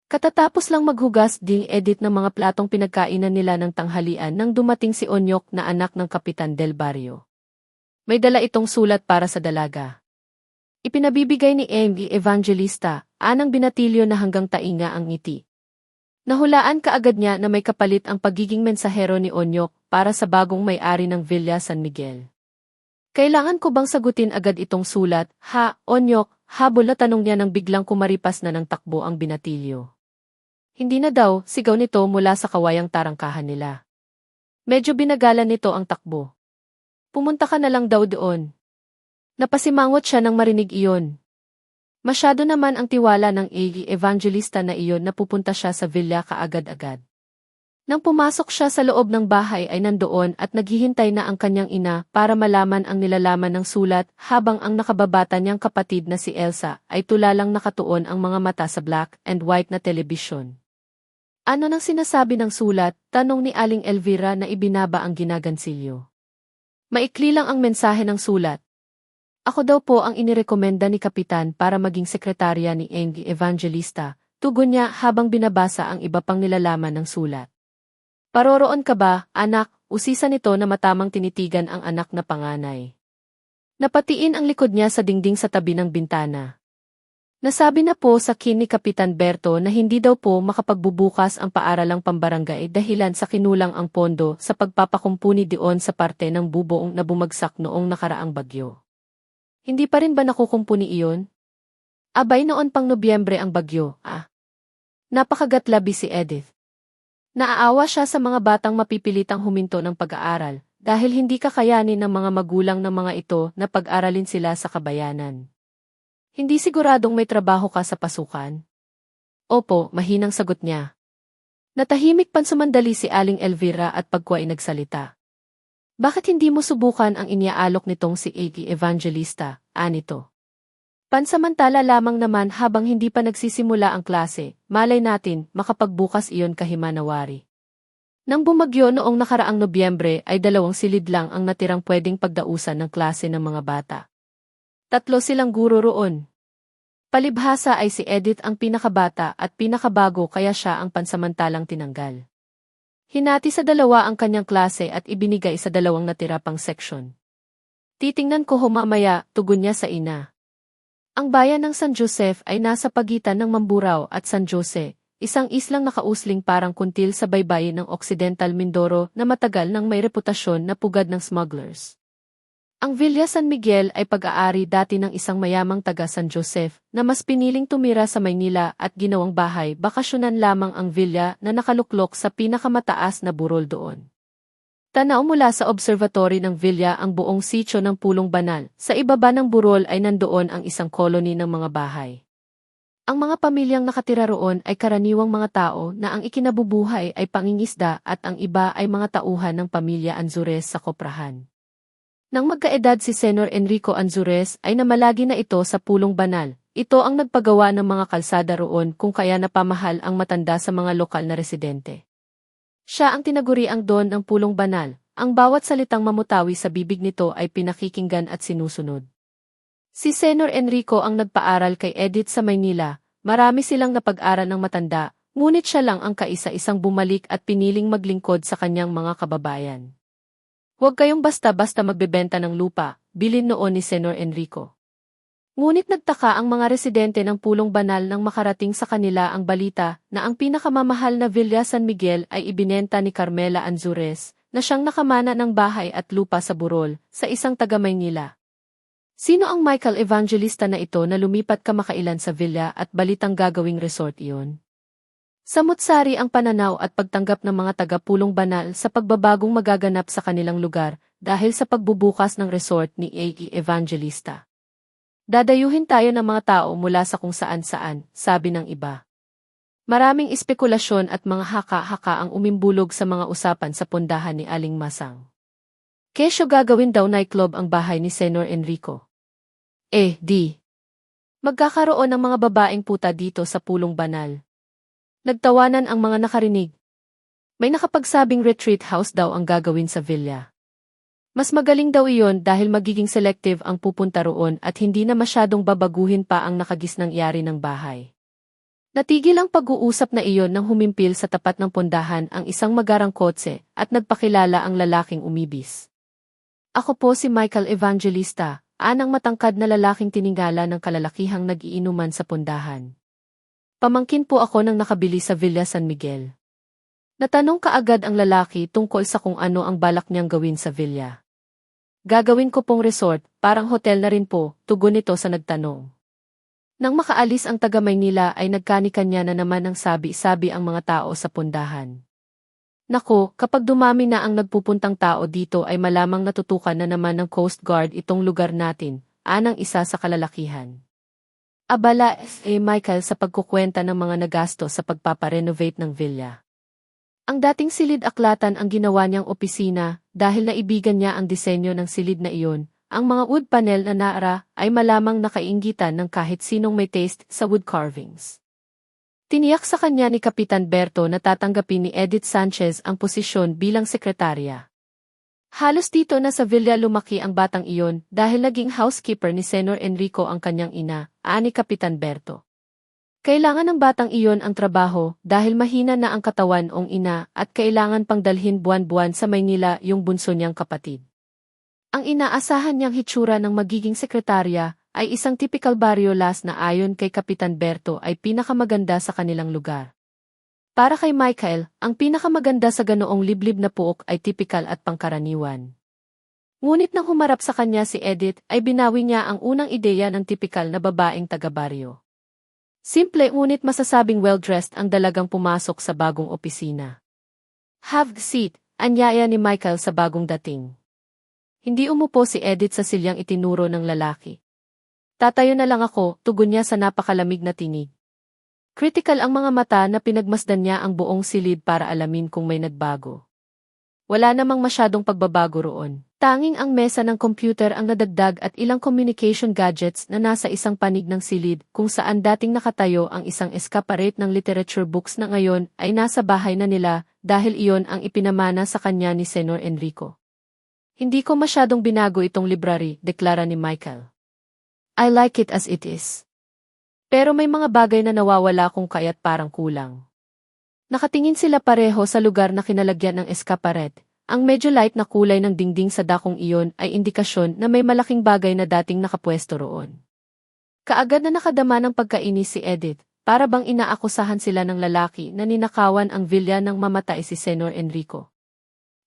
Katatapos lang maghugas ding edit ng mga platong pinagkainan nila ng tanghalian nang dumating si Onyok na anak ng Kapitan Del Barrio. May dala itong sulat para sa dalaga. Ipinabibigay ni Amy Evangelista, anang binatilyo na hanggang tainga ang ngiti. Nahulaan kaagad niya na may kapalit ang pagiging mensahero ni Onyok para sa bagong may-ari ng Villa San Miguel. Kailangan ko bang sagutin agad itong sulat, ha, Onyok? Habol na tanong niya nang biglang kumaripas na ng takbo ang binatilyo. Hindi na daw, sigaw nito mula sa kawayang tarangkahan nila. Medyo binagalan nito ang takbo. Pumunta ka na lang daw doon. Napasimangot siya nang marinig iyon. Masyado naman ang tiwala ng Evangelista na iyon na pupunta siya sa villa kaagad-agad. Nang pumasok siya sa loob ng bahay ay nandoon at naghihintay na ang kanyang ina para malaman ang nilalaman ng sulat habang ang nakababata niyang kapatid na si Elsa ay tulalang nakatuon ang mga mata sa black and white na telebisyon. Ano nang sinasabi ng sulat? Tanong ni Aling Elvira na ibinaba ang ginagansilyo. Maikli lang ang mensahe ng sulat. Ako daw po ang inirekomenda ni Kapitan para maging sekretarya ni Amy Evangelista, tugon niya habang binabasa ang iba pang nilalaman ng sulat. Paroroon ka ba, anak? Usisa nito na matamang tinitigan ang anak na panganay. Napatiin ang likod niya sa dingding sa tabi ng bintana. Nasabi na po sa kin ni Kapitan Berto na hindi daw po makapagbubukas ang paaralang pambarangay dahilan sa kinulang ang pondo sa pagpapakumpuni diyon sa parte ng bubuong na bumagsak noong nakaraang bagyo. Hindi pa rin ba nakukumpuni iyon? Abay noon pang Nobyembre ang bagyo, Napakagatlabi si Edith. Naaawa siya sa mga batang mapipilitang huminto ng pag-aaral dahil hindi kakayanin ng mga magulang ng mga ito na pag-aralin sila sa kabayanan. Hindi siguradong may trabaho ka sa pasukan? Opo, mahinang sagot niya. Natahimik pansumandali si Aling Elvira at pagkuway nagsalita. Bakit hindi mo subukan ang iniaalok nitong si Amy Evangelista, anito? Pansamantala lamang naman habang hindi pa nagsisimula ang klase, malay natin makapagbukas iyon kahimanawari. Nang bumagyo noong nakaraang Nobyembre ay 2 silid lang ang natirang pwedeng pagdausan ng klase ng mga bata. 3 silang guro roon. Palibhasa ay si Edith ang pinakabata at pinakabago kaya siya ang pansamantalang tinanggal. Hinati sa 2 ang kanyang klase at ibinigay sa 2 natira pang seksyon. Titingnan ko mamaya, tugon niya sa ina. Ang bayan ng San Josef ay nasa pagitan ng Mamburao at San Jose, isang islang nakausling parang kuntil sa baybayin ng Occidental Mindoro na matagal nang may reputasyon na pugad ng smugglers. Ang Villa San Miguel ay pag-aari dati ng isang mayamang taga San Josef na mas piniling tumira sa Maynila at ginawang bahay bakasyonan lamang ang villa na nakaluklok sa pinakamataas na burol doon. Tanaw mula sa observatory ng villa ang buong sitio ng Pulong Banal. Sa ibaba ng burol ay nandoon ang isang koloni ng mga bahay. Ang mga pamilyang nakatira roon ay karaniwang mga tao na ang ikinabubuhay ay pangingisda at ang iba ay mga tauhan ng pamilya Anzures sa Koprahan. Nang magkaedad si Senor Enrico Anzures ay namalagi na ito sa Pulong Banal. Ito ang nagpagawa ng mga kalsada roon kung kaya napamahal ang matanda sa mga lokal na residente. Siya ang tinaguriang Don ng Pulong Banal. Ang bawat salitang mamutawi sa bibig nito ay pinakikinggan at sinusunod. Si Senor Enrico ang nagpaaral kay Edith sa Maynila. Marami silang napag-aral ng matanda, ngunit siya lang ang kaisa-isang bumalik at piniling maglingkod sa kanyang mga kababayan. Huwag kayong basta-basta magbebenta ng lupa, bilin noon ni Senor Enrico. Ngunit nagtaka ang mga residente ng Pulong Banal nang makarating sa kanila ang balita na ang pinakamamahal na Villa San Miguel ay ibinenta ni Carmela Anzures, na siyang nakamana ng bahay at lupa sa Burol, sa isang taga-Maynila. Sino ang Michael Evangelista na ito na lumipat kamakailan sa villa at balitang gagawing resort iyon? Samut-sari ang pananaw at pagtanggap ng mga taga-Pulong Banal sa pagbabagong magaganap sa kanilang lugar dahil sa pagbubukas ng resort ni Amy Evangelista. Dadayuhin tayo ng mga tao mula sa kung saan-saan, sabi ng iba. Maraming espekulasyon at mga haka-haka ang umimbulog sa mga usapan sa pundahan ni Aling Masang. Kesyo gagawin daw nightclub ang bahay ni Senor Enrico. Magkakaroon ng mga babaeng puta dito sa Pulong Banal. Nagtawanan ang mga nakarinig. May nakapagsabing retreat house daw ang gagawin sa villa. Mas magaling daw iyon dahil magiging selective ang pupunta roon at hindi na masyadong babaguhin pa ang nakagisnang yari ng bahay. Natigil ang pag-uusap na iyon nang humimpil sa tapat ng pondahan ang isang magarang kotse at nagpakilala ang lalaking umibis. Ako po si Michael Evangelista, anang matangkad na lalaking tiningala ng kalalakihang nag-iinuman sa pondahan. Pamangkin po ako nang nakabili sa Villa San Miguel. Natanong kaagad ang lalaki tungkol sa kung ano ang balak niyang gawin sa villa. Gagawin ko pong resort, parang hotel na rin po, tugon nito sa nagtanong. Nang makaalis ang taga Maynila ay nagkani-kanya na naman ng sabi-sabi ang mga tao sa pundahan. Nako, kapag dumami na ang nagpupuntang tao dito ay malamang natutukan na naman ng Coast Guard itong lugar natin, anang isa sa kalalakihan. Abala, Michael sa pagkukwenta ng mga nagasto sa pagpaparenovate ng villa. Ang dating silid-aklatan ang ginawa niyang opisina dahil naibigan niya ang disenyo ng silid na iyon. Ang mga wood panel na naara ay malamang nakainggitan ng kahit sinong may taste sa wood carvings. Tiniyak sa kanya ni Kapitan Berto na tatanggapin ni Edith Sanchez ang posisyon bilang sekretarya. Halos dito na sa villa lumaki ang batang iyon dahil naging housekeeper ni Senor Enrico ang kanyang ina, ani Kapitan Berto. Kailangan ng batang iyon ang trabaho dahil mahina na ang katawan ng ina at kailangan pang dalhin buwan-buwan sa Maynila yung bunso niyang kapatid. Ang inaasahan niyang hitsura ng magiging sekretarya ay isang typical barrio las na ayon kay Kapitan Berto ay pinakamaganda sa kanilang lugar. Para kay Michael, ang pinakamaganda sa ganoong liblib na puok ay typical at pangkaraniwan. Ngunit nang humarap sa kanya si Edith ay binawi niya ang unang ideya ng typical na babaeng taga-baryo. Simple ngunit masasabing well-dressed ang dalagang pumasok sa bagong opisina. Have a seat, anyaya ni Michael sa bagong dating. Hindi umupo si Edith sa silyang itinuro ng lalaki. Tatayo na lang ako, tugon niya sa napakalamig na tinig. Critical ang mga mata na pinagmasdan niya ang buong silid para alamin kung may nagbago. Wala namang masyadong pagbabago roon. Tanging ang mesa ng computer ang nadagdag at ilang communication gadgets na nasa isang panig ng silid kung saan dating nakatayo ang isang escaparate ng literature books na ngayon ay nasa bahay na nila dahil iyon ang ipinamana sa kanya ni Senor Enrico. Hindi ko masyadong binago itong library, deklara ni Michael. I like it as it is. Pero may mga bagay na nawawala kung kaya't parang kulang. Nakatingin sila pareho sa lugar na kinalagyan ng escaparate. Ang medyo light na kulay ng dingding sa dakong iyon ay indikasyon na may malaking bagay na dating nakapwesto roon. Kaagad na nakadama ng pagkainis si Edith, para bang inaakusahan sila ng lalaki na ninakawan ang villa ng mamatay si Senor Enrico.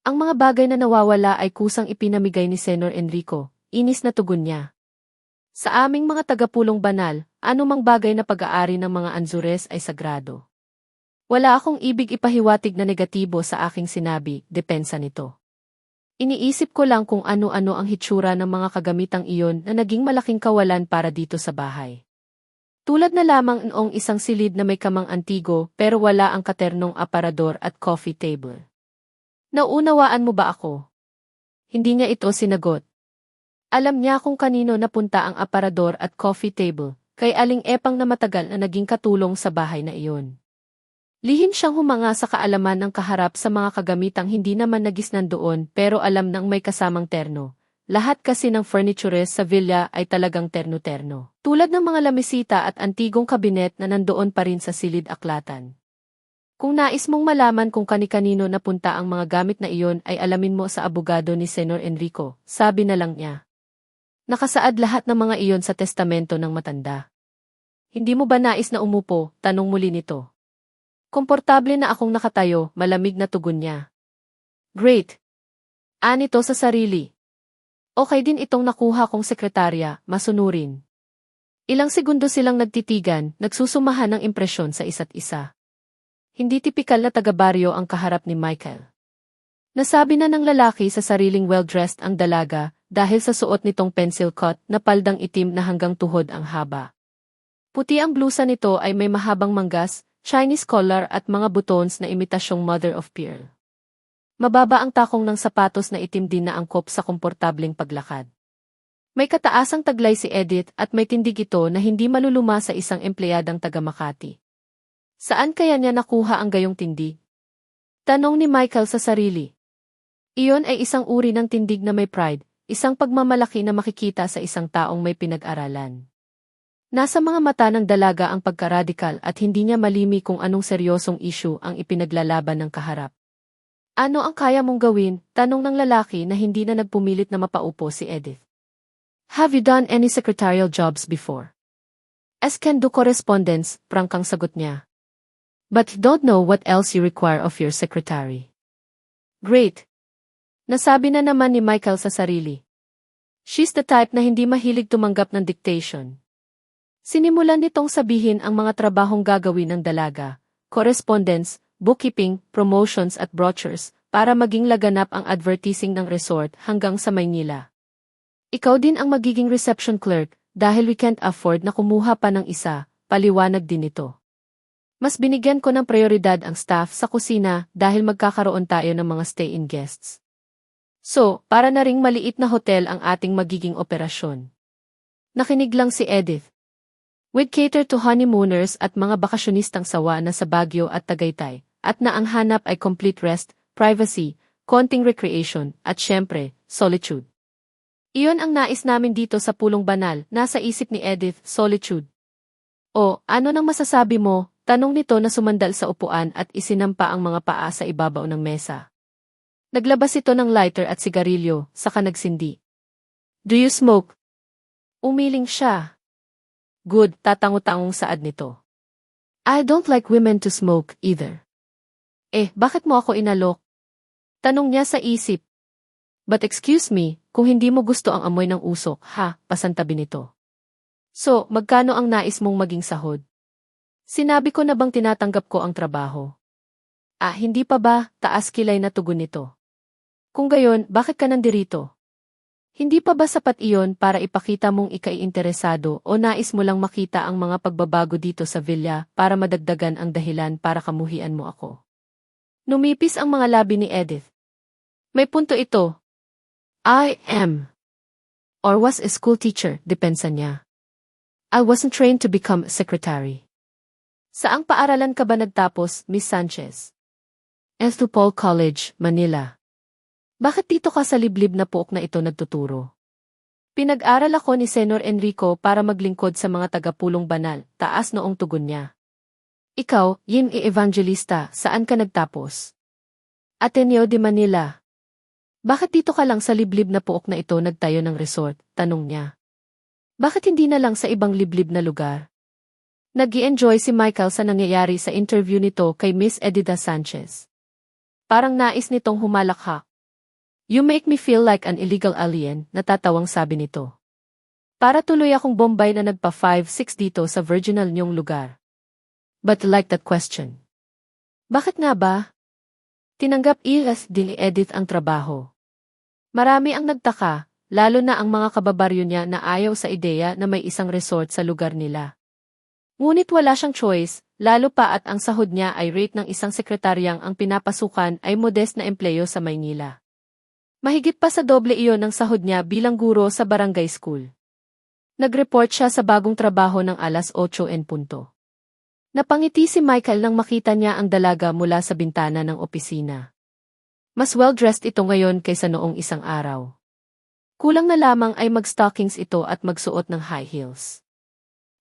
Ang mga bagay na nawawala ay kusang ipinamigay ni Senor Enrico, inis na tugon niya. Sa aming mga tagapulong banal, anumang bagay na pag-aari ng mga Anzures ay sagrado. Wala akong ibig ipahiwatig na negatibo sa aking sinabi, depensa nito. Iniisip ko lang kung ano-ano ang hitsura ng mga kagamitang iyon na naging malaking kawalan para dito sa bahay. Tulad na lamang noong isang silid na may kamang antigo pero wala ang katernong aparador at coffee table. Naunawaan mo ba ako? Hindi niya ito sinagot. Alam niya kung kanino napunta ang aparador at coffee table, kay Aling Epang na matagal na naging katulong sa bahay na iyon. Lihim siyang humanga sa kaalaman ng kaharap sa mga kagamitang hindi naman nagisnan doon pero alam nang may kasamang terno. Lahat kasi ng furnitures sa villa ay talagang terno-terno. Tulad ng mga lamisita at antigong kabinet na nandoon pa rin sa silid-aklatan. Kung nais mong malaman kung kani-kanino napunta ang mga gamit na iyon ay alamin mo sa abogado ni Senor Enrico, sabi na lang niya. Nakasaad lahat ng mga iyon sa testamento ng matanda. Hindi mo ba nais na umupo? Tanong muli nito. Komportable na akong nakatayo, malamig na tugon niya. Great. Anito sa sarili. Okay din itong nakuha kong sekretarya, masunurin. Ilang segundo silang nagtitigan, nagsusumahan ng impresyon sa isa't isa. Hindi tipikal na taga-baryo ang kaharap ni Michael. Nasabi na ng lalaki sa sariling well-dressed ang dalaga dahil sa suot nitong pencil cut na paldang itim na hanggang tuhod ang haba. Puti ang blusa nito ay may mahabang manggas, Chinese collar at mga buttons na imitasyong mother of pearl. Mababa ang takong ng sapatos na itim din na angkop sa komportableng paglakad. May kataasang taglay si Edith at may tindig ito na hindi maluluma sa isang empleyadang taga Makati. Saan kaya niya nakuha ang gayong tindig? Tanong ni Michael sa sarili. Iyon ay isang uri ng tindig na may pride, isang pagmamalaki na makikita sa isang taong may pinag-aralan. Nasa mga mata ng dalaga ang pagkaradikal at hindi niya malimi kung anong seryosong issue ang ipinaglalaban ng kaharap. Ano ang kaya mong gawin? Tanong ng lalaki na hindi na nagpumilit na mapaupo si Edith. Have you done any secretarial jobs before? As can do correspondence, prangkang sagot niya. But you don't know what else you require of your secretary. Great. Nasabi na naman ni Michael sa sarili. She's the type na hindi mahilig tumanggap ng dictation. Sinimulan nitong sabihin ang mga trabahong gagawin ng dalaga, correspondence, bookkeeping, promotions at brochures, para maging laganap ang advertising ng resort hanggang sa Maynila. Ikaw din ang magiging reception clerk, dahil we can't afford na kumuha pa ng isa, paliwanag din ito. Mas binigyan ko ng prioridad ang staff sa kusina dahil magkakaroon tayo ng mga stay-in guests. So, para na ring maliit na hotel ang ating magiging operasyon. Nakinig lang si Edith. We'd cater to honeymooners at mga bakasyonistang sawa na sa Baguio at Tagaytay, at na ang hanap ay complete rest, privacy, konting recreation, at syempre, solitude. Iyon ang nais namin dito sa Pulong Banal, nasa isip ni Edith, solitude. O, ano nang masasabi mo? Tanong nito na sumandal sa upuan at isinampa ang mga paa sa ibabaw ng mesa. Naglabas ito ng lighter at sigarilyo, saka nagsindi. Do you smoke? Umiling siya. Good, tatango-tangong saad nito. I don't like women to smoke, either. Bakit mo ako inalok? Tanong niya sa isip. But excuse me, kung hindi mo gusto ang amoy ng usok, pasantabi nito. So, magkano ang nais mong maging sahod? Sinabi ko na bang tinatanggap ko ang trabaho? Hindi pa ba? Taas kilay na tugon nito. Kung gayon, bakit ka nandirito? Hindi pa ba sapat iyon para ipakita mong ikaiinteresado o nais mo lang makita ang mga pagbabago dito sa villa para madagdagan ang dahilan para kamuhian mo ako? Numipis ang mga labi ni Edith. May punto ito. I am. Or was a school teacher, depensa niya. I wasn't trained to become a secretary. Saang paaralan ka ba nagtapos, Miss Sanchez? Ethel Paul College, Manila. Bakit dito ka sa liblib na puok na ito nagtuturo? Pinag-aral ako ni Senor Enrico para maglingkod sa mga taga-Pulong Banal, taas noong tugon niya. Ikaw, Yim Evangelista, saan ka nagtapos? Ateneo de Manila. Bakit dito ka lang sa liblib na puok na ito nagtayo ng resort? Tanong niya. Bakit hindi na lang sa ibang liblib na lugar? Nag-i-enjoy si Michael sa nangyayari sa interview nito kay Miss Edida Sanchez. Parang nais nitong humalakhak. You make me feel like an illegal alien, natatawang sabi nito. Para tuloy akong Bombay na nagpa 5-6 dito sa virginal niyong lugar. But like that question. Bakit nga ba? Tinanggap ni Edith ang trabaho. Marami ang nagtaka, lalo na ang mga kababaryo niya na ayaw sa ideya na may isang resort sa lugar nila. Ngunit wala siyang choice, lalo pa at ang sahod niya ay rate ng isang sekretaryang ang pinapasukan ay modest na empleyo sa Maynila. Mahigit pa sa doble iyon ng sahod niya bilang guro sa barangay school. Nag-report siya sa bagong trabaho ng 8:00 p.m. Napangiti si Michael nang makita niya ang dalaga mula sa bintana ng opisina. Mas well-dressed ito ngayon kaysa noong isang araw. Kulang na lamang ay mag-stockings ito at magsuot ng high heels.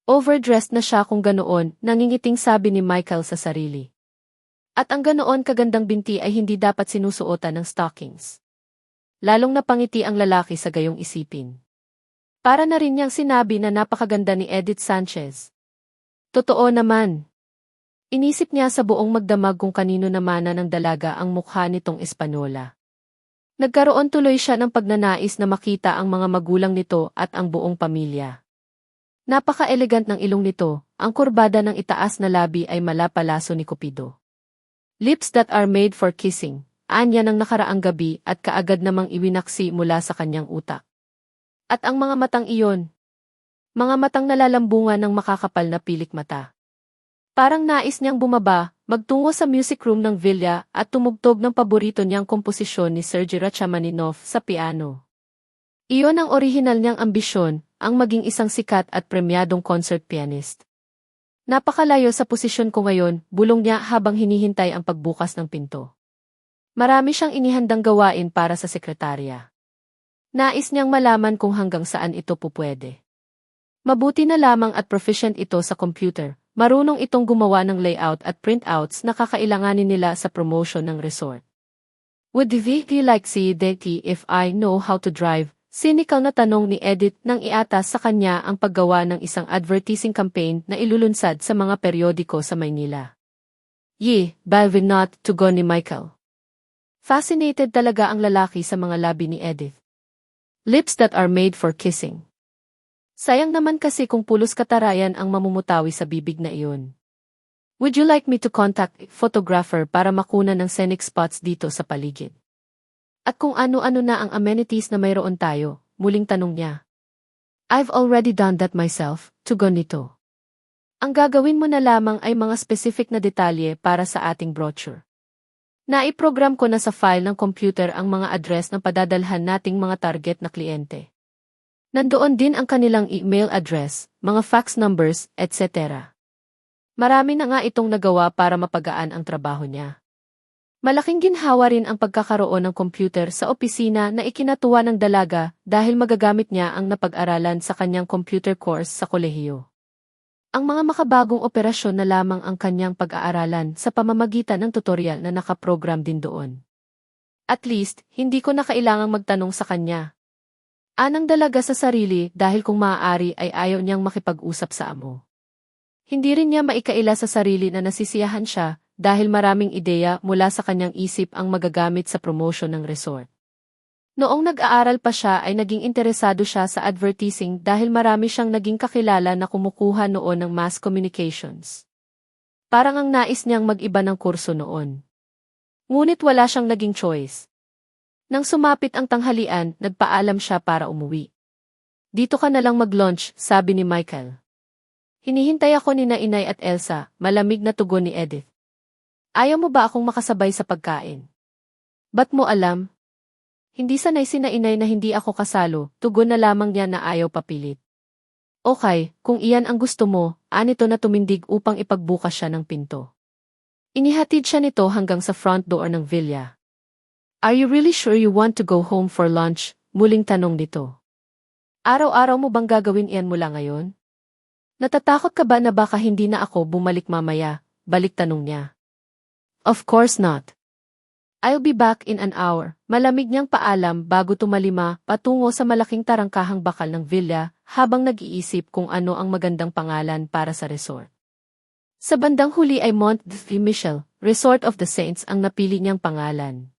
Overdressed na siya kung ganoon, nangingiting sabi ni Michael sa sarili. At ang ganoon kagandang binti ay hindi dapat sinusuotan ng stockings. Lalong napangiti ang lalaki sa gayong isipin. Para na rin niyang sinabi na napakaganda ni Edith Sanchez. Totoo naman. Inisip niya sa buong magdamag kung kanino namana ng dalaga ang mukha nitong Espanola. Nagkaroon tuloy siya ng pagnanais na makita ang mga magulang nito at ang buong pamilya. Napaka-elegant ng ilong nito, ang kurbada ng itaas na labi ay malapalaso ni Cupido. Lips that are made for kissing, anya ng nakaraang gabi at kaagad namang iwinaksi mula sa kanyang utak. At ang mga matang iyon, mga matang nalalambungan ng makakapal na pilik mata. Parang nais niyang bumaba, magtungo sa music room ng villa at tumugtog ng paborito niyang komposisyon ni Sergei Rachmaninoff sa piano. Iyon ang orihinal niyang ambisyon, ang maging isang sikat at premyadong concert pianist. Napakalayo sa posisyon ko ngayon, bulong niya habang hinihintay ang pagbukas ng pinto. Marami siyang inihandang gawain para sa sekretarya. Nais niyang malaman kung hanggang saan ito pupwede. Mabuti na lamang at proficient ito sa computer. Marunong itong gumawa ng layout at printouts na kakailanganin nila sa promotion ng resort. Would you like see Deki if I know how to drive? Cynical na tanong ni Edith nang iatas sa kanya ang paggawa ng isang advertising campaign na ilulunsad sa mga periodiko sa Maynila. Balvin not to go ni Michael. Fascinated talaga ang lalaki sa mga labi ni Edith. Lips that are made for kissing. Sayang naman kasi kung pulos katarayan ang mamumutawi sa bibig na iyon. Would you like me to contact a photographer para makuna ng scenic spots dito sa paligid? At kung ano-ano na ang amenities na mayroon tayo, muling tanong niya. I've already done that myself, tugon nito. Ang gagawin mo na lamang ay mga specific na detalye para sa ating brochure. Naiprogram ko na sa file ng computer ang mga address ng padadalhan nating mga target na kliyente. Nandoon din ang kanilang email address, mga fax numbers, etc. Marami na nga itong nagawa para mapagaan ang trabaho niya. Malaking ginhawa rin ang pagkakaroon ng computer sa opisina na ikinatuwa ng dalaga dahil magagamit niya ang napag-aralan sa kanyang computer course sa kolehiyo. Ang mga makabagong operasyon na lamang ang kanyang pag-aaralan sa pamamagitan ng tutorial na nakaprogram din doon. At least, hindi ko na kailangang magtanong sa kanya. Anang dalaga sa sarili dahil kung maaari ay ayaw niyang makipag-usap sa amo. Hindi rin niya maikaila sa sarili na nasisiyahan siya dahil maraming ideya mula sa kanyang isip ang magagamit sa promotion ng resort. Noong nag-aaral pa siya ay naging interesado siya sa advertising dahil marami siyang naging kakilala na kumukuha noon ng mass communications. Parang ang nais niyang mag-iba ng kurso noon. Ngunit wala siyang naging choice. Nang sumapit ang tanghalian, nagpaalam siya para umuwi. Dito ka na lang mag-lunch, sabi ni Michael. Hinihintay ako ni Inay at Elsa, malamig na tugon ni Edith. Ayaw mo ba akong makasabay sa pagkain? Ba't mo alam? Hindi sanay si Inay na hindi ako kasalo, tugon na lamang niya na ayaw papilit. Okay, kung iyan ang gusto mo, anito na tumindig upang ipagbukas siya ng pinto. Inihatid siya nito hanggang sa front door ng villa. Are you really sure you want to go home for lunch? Muling tanong nito. Araw-araw mo bang gagawin iyan mula ngayon? Natatakot ka ba na baka hindi na ako bumalik mamaya? Balik tanong niya. Of course not. I'll be back in an hour. Malamig niyang paalam bago tumalima patungo sa malaking tarangkahang bakal ng villa habang nag-iisip kung ano ang magandang pangalan para sa resort. Sa bandang huli ay Mont Saint-Michel, Resort of the Saints ang napili niyang pangalan.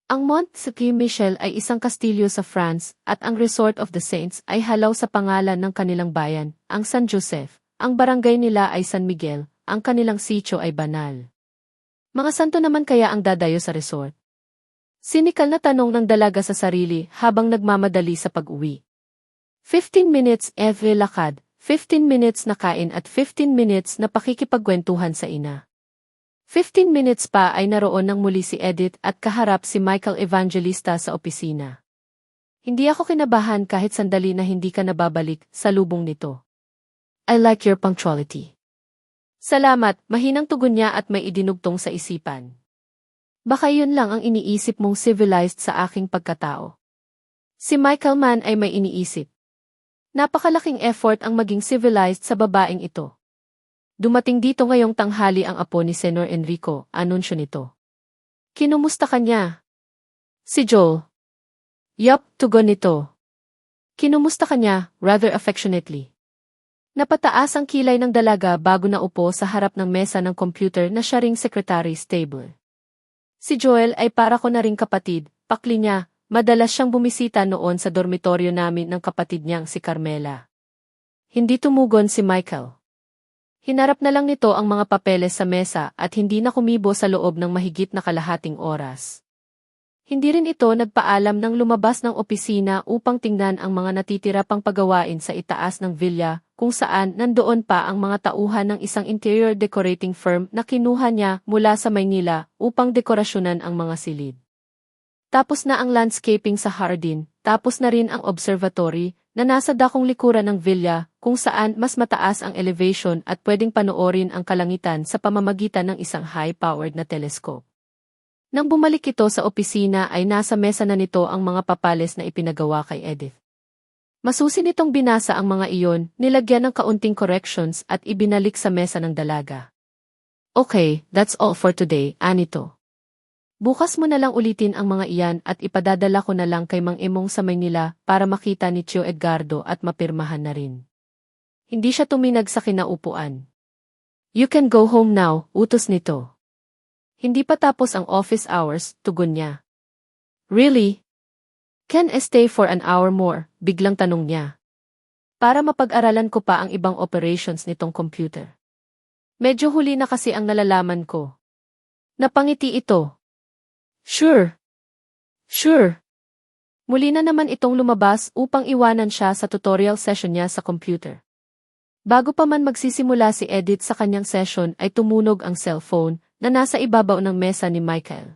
Ang Mont Saint-Michel ay isang kastilyo sa France at ang Resort of the Saints ay halaw sa pangalan ng kanilang bayan, ang San Joseph. Ang barangay nila ay San Miguel, ang kanilang sitio ay Banal. Mga santo naman kaya ang dadayo sa resort? Sinikal na tanong ng dalaga sa sarili habang nagmamadali sa pag-uwi. 15 minutes every lakad, 15 minutes na kain at 15 minutes na pakikipagkwentuhan sa ina. 15 minutes pa ay naroon nang muli si Edith at kaharap si Michael Evangelista sa opisina. Hindi ako kinabahan kahit sandali na hindi ka nababalik sa lubong nito. I like your punctuality. Salamat, mahinang tugon niya at may idinugtong sa isipan. Baka yun lang ang iniisip mong civilized sa aking pagkatao. Si Michael man ay may iniisip. Napakalaking effort ang maging civilized sa babaeng ito. Dumating dito ngayong tanghali ang apo ni Senor Enrico, anunsyo nito. Kinumusta ka niya? Si Joel. Yup, tugon nito. Kinumusta ka niya, rather affectionately. Napataas ang kilay ng dalaga bago naupo sa harap ng mesa ng computer na siya ring secretary's table. Si Joel ay para ko na ring kapatid, pakli niya, madalas siyang bumisita noon sa dormitoryo namin ng kapatid niyang si Carmela. Hindi tumugon si Michael. Hinarap na lang nito ang mga papeles sa mesa at hindi na kumibo sa loob ng mahigit na kalahating oras. Hindi rin ito nagpaalam nang lumabas ng opisina upang tingnan ang mga natitira pang pagawain sa itaas ng villa, kung saan nandoon pa ang mga tauhan ng isang interior decorating firm na kinuha niya mula sa Maynila upang dekorasyonan ang mga silid. Tapos na ang landscaping sa hardin, tapos na rin ang observatory, na nasa dakong likuran ng villa, kung saan mas mataas ang elevation at pwedeng panoorin ang kalangitan sa pamamagitan ng isang high-powered na telescope. Nang bumalik ito sa opisina ay nasa mesa na nito ang mga papales na ipinagawa kay Edith. Masusi nitong binasa ang mga iyon, nilagyan ng kaunting corrections at ibinalik sa mesa ng dalaga. Okay, that's all for today, Anito. Bukas mo na lang ulitin ang mga iyan at ipadadala ko na lang kay Mang Emong sa Maynila para makita ni Tio Edgardo at mapirmahan na rin. Hindi siya tuminag sa kinaupuan. You can go home now, utos nito. Hindi pa tapos ang office hours, tugon niya. Really? Can I stay for an hour more? Biglang tanong niya. Para mapag-aralan ko pa ang ibang operations nitong computer. Medyo huli na kasi ang nalalaman ko. Napangiti ito. Sure. Sure. Muli na naman itong lumabas upang iwanan siya sa tutorial session niya sa computer. Bago pa man magsisimula si Edith sa kanyang session ay tumunog ang cellphone na nasa ibabaw ng mesa ni Michael.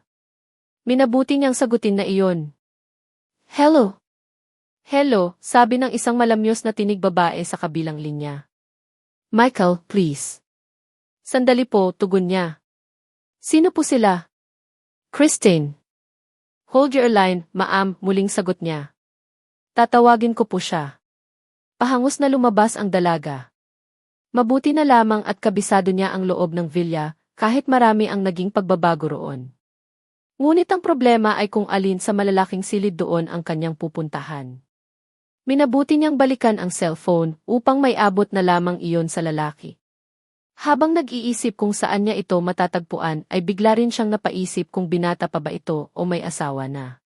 Minabuti niyang sagutin na iyon. Hello. Hello, sabi ng isang malamyos na tinig babae sa kabilang linya. Michael, please. Sandali po, tugon niya. Sino po sila? Christine. Hold your line, ma'am, muling sagot niya. Tatawagin ko po siya. Pahangos na lumabas ang dalaga. Mabuti na lamang at kabisado niya ang loob ng villa, kahit marami ang naging pagbabago roon. Ngunit ang problema ay kung alin sa malalaking silid doon ang kanyang pupuntahan. Minabuti niyang balikan ang cellphone upang may abot na lamang iyon sa lalaki. Habang nag-iisip kung saan niya ito matatagpuan ay bigla rin siyang napaisip kung binata pa ba ito o may asawa na.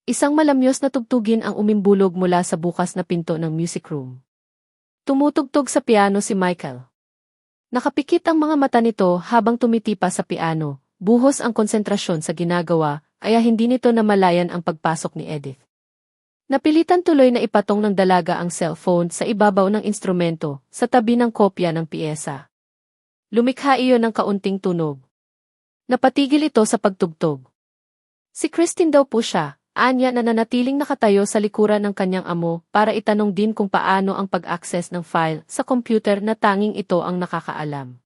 Isang malamyos na tugtugin ang umimbulog mula sa bukas na pinto ng music room. Tumutugtog sa piano si Michael. Nakapikit ang mga mata nito habang tumitipa sa piano, buhos ang konsentrasyon sa ginagawa, kaya hindi nito namalayan ang pagpasok ni Edith. Napilitan tuloy na ipatong ng dalaga ang cellphone sa ibabaw ng instrumento, sa tabi ng kopya ng piyesa. Lumikha iyon ng kaunting tunog. Napatigil ito sa pagtugtog. Si Christine daw po siya, anya na nanatiling nakatayo sa likuran ng kanyang amo para itanong din kung paano ang pag-access ng file sa computer na tanging ito ang nakakaalam.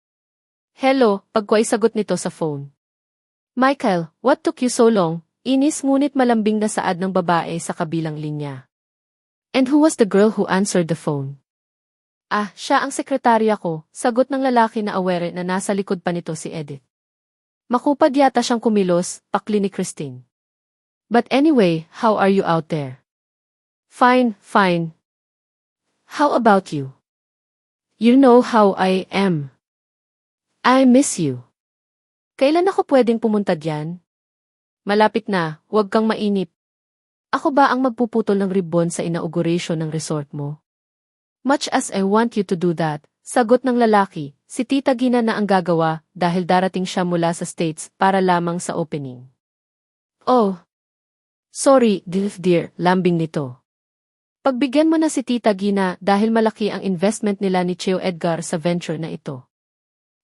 Hello, pagkway sagot nito sa phone. Michael, what took you so long? Inis ngunit malambing na saad ng babae sa kabilang linya. And who was the girl who answered the phone? Ah, siya ang sekretarya ko, sagot ng lalaki na aware na nasa likod pa nito si Edith. Makupad yata siyang kumilos, pakli ni Christine. But anyway, how are you out there? Fine, fine. How about you? You know how I am. I miss you. Kailan ako pwedeng pumunta diyan? Malapit na, huwag kang mainip. Ako ba ang magpuputol ng ribbon sa inauguration ng resort mo? Much as I want you to do that, sagot ng lalaki, si Tita Gina na ang gagawa dahil darating siya mula sa States para lamang sa opening. Oh. Sorry, dear, lambing nito. Pagbigyan mo na si Tita Gina dahil malaki ang investment nila ni Tio Edgar sa venture na ito.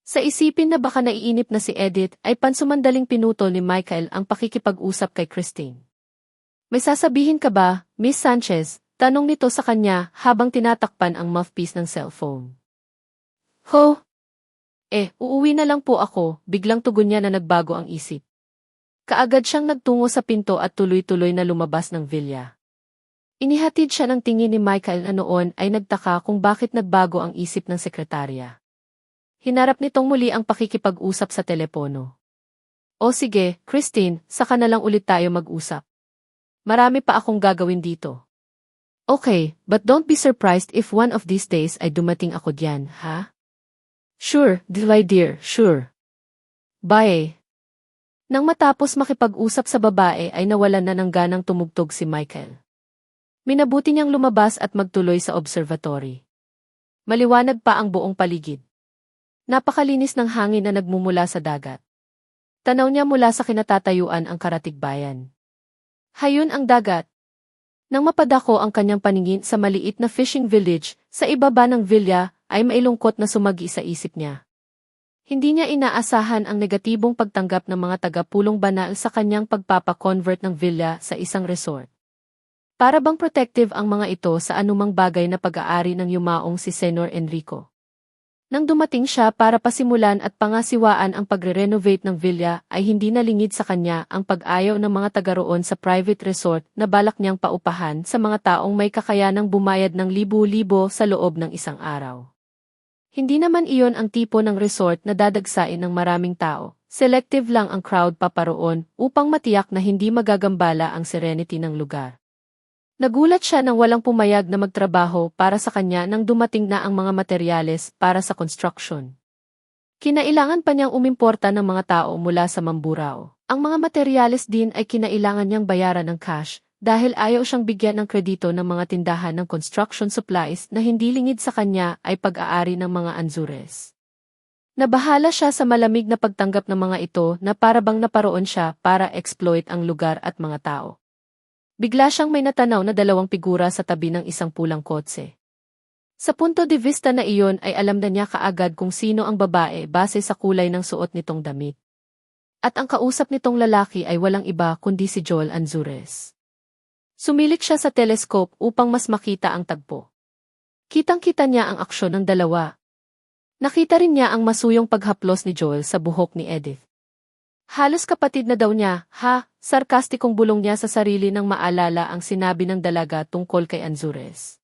Sa isipin na baka naiinip na si Edith ay pansumandaling pinutol ni Michael ang pakikipag-usap kay Christine. May sasabihin ka ba, Miss Sanchez? Tanong nito sa kanya habang tinatakpan ang mouthpiece ng cellphone. Ho? Uuwi na lang po ako, biglang tugon niya na nagbago ang isip. Kaagad siyang nagtungo sa pinto at tuloy-tuloy na lumabas ng villa. Inihatid siya ng tingin ni Michael na noon ay nagtaka kung bakit nagbago ang isip ng sekretarya. Hinarap nitong muli ang pakikipag-usap sa telepono. O sige, Christine, saka na lang ulit tayo mag-usap. Marami pa akong gagawin dito. Okay, but don't be surprised if one of these days ay dumating ako diyan, ha? Sure, dear, sure. Bye. Nang matapos makipag-usap sa babae ay nawalan na ng ganang tumugtog si Michael. Minabuti niyang lumabas at magtuloy sa observatory. Maliwanag pa ang buong paligid. Napakalinis ng hangin na nagmumula sa dagat. Tanaw niya mula sa kinatatayuan ang Karatigbayan. Hayun ang dagat. Nang mapadako ang kanyang paningin sa maliit na fishing village, sa ibaba ng villa, ay mailungkot na sumagi sa isip niya. Hindi niya inaasahan ang negatibong pagtanggap ng mga taga-pulong banal sa kanyang pagpapa-convert ng villa sa isang resort. Para bang protective ang mga ito sa anumang bagay na pag-aari ng yumaong si Senor Enrico. Nang dumating siya para pasimulan at pangasiwaan ang pagre-renovate ng villa ay hindi nalingid sa kanya ang pag-ayaw ng mga taga roon sa private resort na balak niyang paupahan sa mga taong may kakayanang bumayad ng libo-libo sa loob ng isang araw. Hindi naman iyon ang tipo ng resort na dadagsain ng maraming tao. Selective lang ang crowd paparoon upang matiyak na hindi magagambala ang serenity ng lugar. Nagulat siya nang walang pumayag na magtrabaho para sa kanya nang dumating na ang mga materyales para sa construction. Kinailangan pa niyang umimporta ng mga tao mula sa Mamburao. Ang mga materyales din ay kinailangan niyang bayaran ng cash dahil ayaw siyang bigyan ng kredito ng mga tindahan ng construction supplies na hindi lingid sa kanya ay pag-aari ng mga Anzures. Nabahala siya sa malamig na pagtanggap ng mga ito na parabang naparoon siya para exploit ang lugar at mga tao. Bigla siyang may natanaw na dalawang figura sa tabi ng isang pulang kotse. Sa punto de vista na iyon ay alam na niya kaagad kung sino ang babae base sa kulay ng suot nitong damit. At ang kausap nitong lalaki ay walang iba kundi si Joel Anzures. Sumilik siya sa telescope upang mas makita ang tagpo. Kitang-kita niya ang aksyon ng dalawa. Nakita rin niya ang masuyong paghaplos ni Joel sa buhok ni Edith. Halos kapatid na daw niya, sarkastikong bulong niya sa sarili nang maalala ang sinabi ng dalaga tungkol kay Anzures.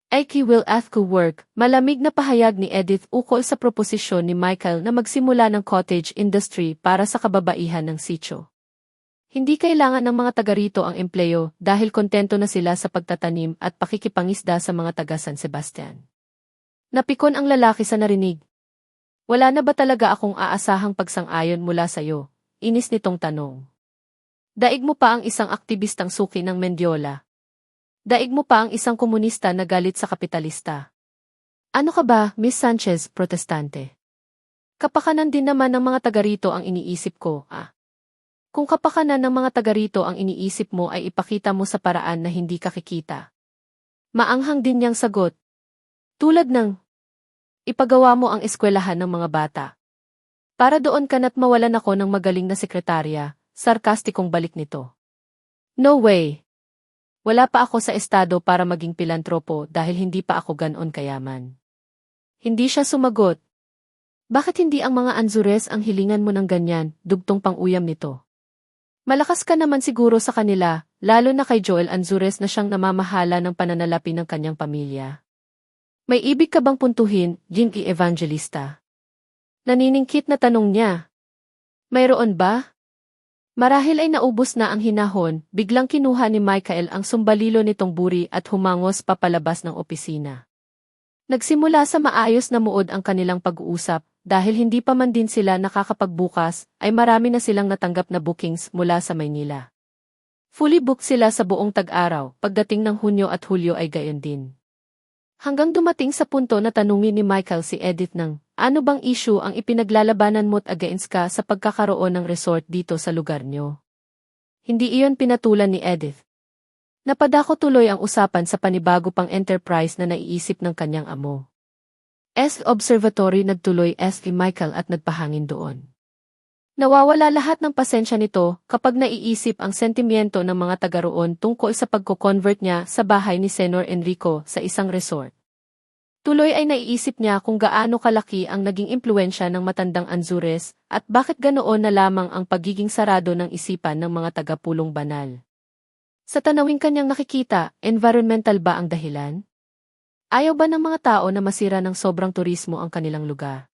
Eki will ask to work, malamig na pahayag ni Edith ukol sa proposisyon ni Michael na magsimula ng cottage industry para sa kababaihan ng sitio. Hindi kailangan ng mga taga rito ang empleyo dahil kontento na sila sa pagtatanim at pakikipangisda sa mga taga San Sebastian. Napikon ang lalaki sa narinig. Wala na ba talaga akong aasahang pagsang-ayon mula sa'yo? Inis nitong tanong. Daig mo pa ang isang aktivistang suki ng Mendiola. Daig mo pa ang isang komunista na galit sa kapitalista. Ano ka ba, Miss Sanchez, protestante? Kapakanan din naman ng mga taga rito ang iniisip ko, Kung kapakanan ng mga taga rito ang iniisip mo ay ipakita mo sa paraan na hindi kakikita. Maanghang din niyang sagot. Tulad ng ipagawa mo ang eskwelahan ng mga bata. Para doon ka na't mawalan ako ng magaling na sekretarya, sarkastikong balik nito. No way. Wala pa ako sa estado para maging pilantropo dahil hindi pa ako ganoon kayaman. Hindi siya sumagot. Bakit hindi ang mga Anzures ang hilingan mo ng ganyan, dugtong pang-uyam nito? Malakas ka naman siguro sa kanila, lalo na kay Joel Anzures na siyang namamahala ng pananalapi ng kanyang pamilya. May ibig ka bang puntuhin, Jinky Evangelista? Naniningkit na tanong niya. Mayroon ba? Marahil ay naubos na ang hinahon, biglang kinuha ni Michael ang sumbalilo nitong buri at humangos papalabas ng opisina. Nagsimula sa maayos na muod ang kanilang pag-uusap, dahil hindi pa man din sila nakakapagbukas, ay marami na silang natanggap na bookings mula sa Maynila. Fully booked sila sa buong tag-araw, pagdating ng Hunyo at Hulyo ay gayon din. Hanggang dumating sa punto na tanungin ni Michael si Edith ng, ano bang issue ang ipinaglalabanan mo't against ka sa pagkakaroon ng resort dito sa lugar nyo? Hindi iyon pinatulan ni Edith. Napadako tuloy ang usapan sa panibago pang enterprise na naiisip ng kanyang amo. Observatory nagtuloy si Michael at nagpahangin doon. Nawawala lahat ng pasensya nito kapag naiisip ang sentimiento ng mga taga roon tungkol sa pagko-convert niya sa bahay ni Senor Enrico sa isang resort. Tuloy ay naiisip niya kung gaano kalaki ang naging impluensya ng matandang Anzures at bakit ganoon na lamang ang pagiging sarado ng isipan ng mga taga-Pulong Banal. Sa tanawing kanyang nakikita, environmental ba ang dahilan? Ayaw ba ng mga tao na masira ng sobrang turismo ang kanilang lugar?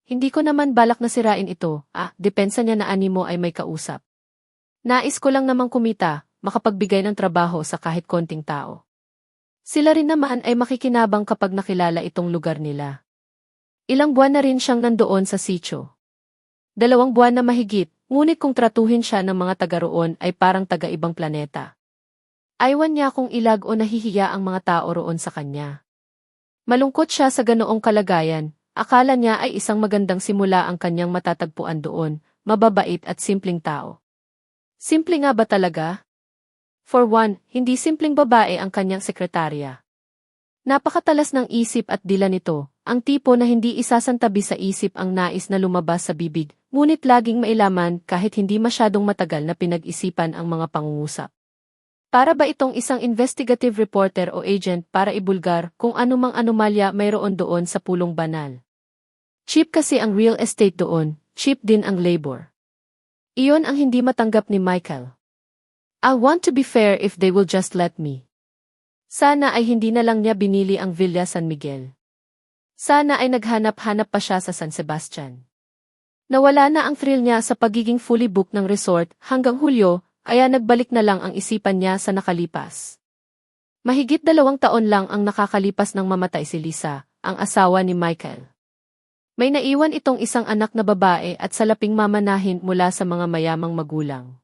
Hindi ko naman balak na sirain ito, depensa niya na animo ay may kausap. Nais ko lang namang kumita, makapagbigay ng trabaho sa kahit konting tao. Sila rin naman ay makikinabang kapag nakilala itong lugar nila. Ilang buwan na rin siyang nandoon sa sitio. 2 buwan na mahigit, ngunit kung tratuhin siya ng mga taga roon ay parang taga-ibang planeta. Aywan niya kung ilag o nahihiya ang mga tao roon sa kanya. Malungkot siya sa ganoong kalagayan. Akala niya ay isang magandang simula ang kanyang matatagpuan doon, mababait at simpleng tao. Simple nga ba talaga? For one, hindi simpleng babae ang kanyang sekretarya. Napakatalas ng isip at dila nito, ang tipo na hindi isasantabi sa isip ang nais na lumabas sa bibig, ngunit laging mailaman kahit hindi masyadong matagal na pinag-isipan ang mga pangungusap. Para ba itong isang investigative reporter o agent para ibulgar kung anumang anomalya mayroon doon sa pulong banal? Cheap kasi ang real estate doon, cheap din ang labor. Iyon ang hindi matanggap ni Michael. I want to be fair if they will just let me. Sana ay hindi na lang niya binili ang Villa San Miguel. Sana ay naghanap-hanap pa siya sa San Sebastian. Nawala na ang thrill niya sa pagiging fully booked ng resort hanggang Hulyo, kaya nagbalik na lang ang isipan niya sa nakalipas. Mahigit 2 taon lang ang nakakalipas nang mamatay si Lisa, ang asawa ni Michael. May naiwan itong isang anak na babae at salaping mamanahin mula sa mga mayamang magulang.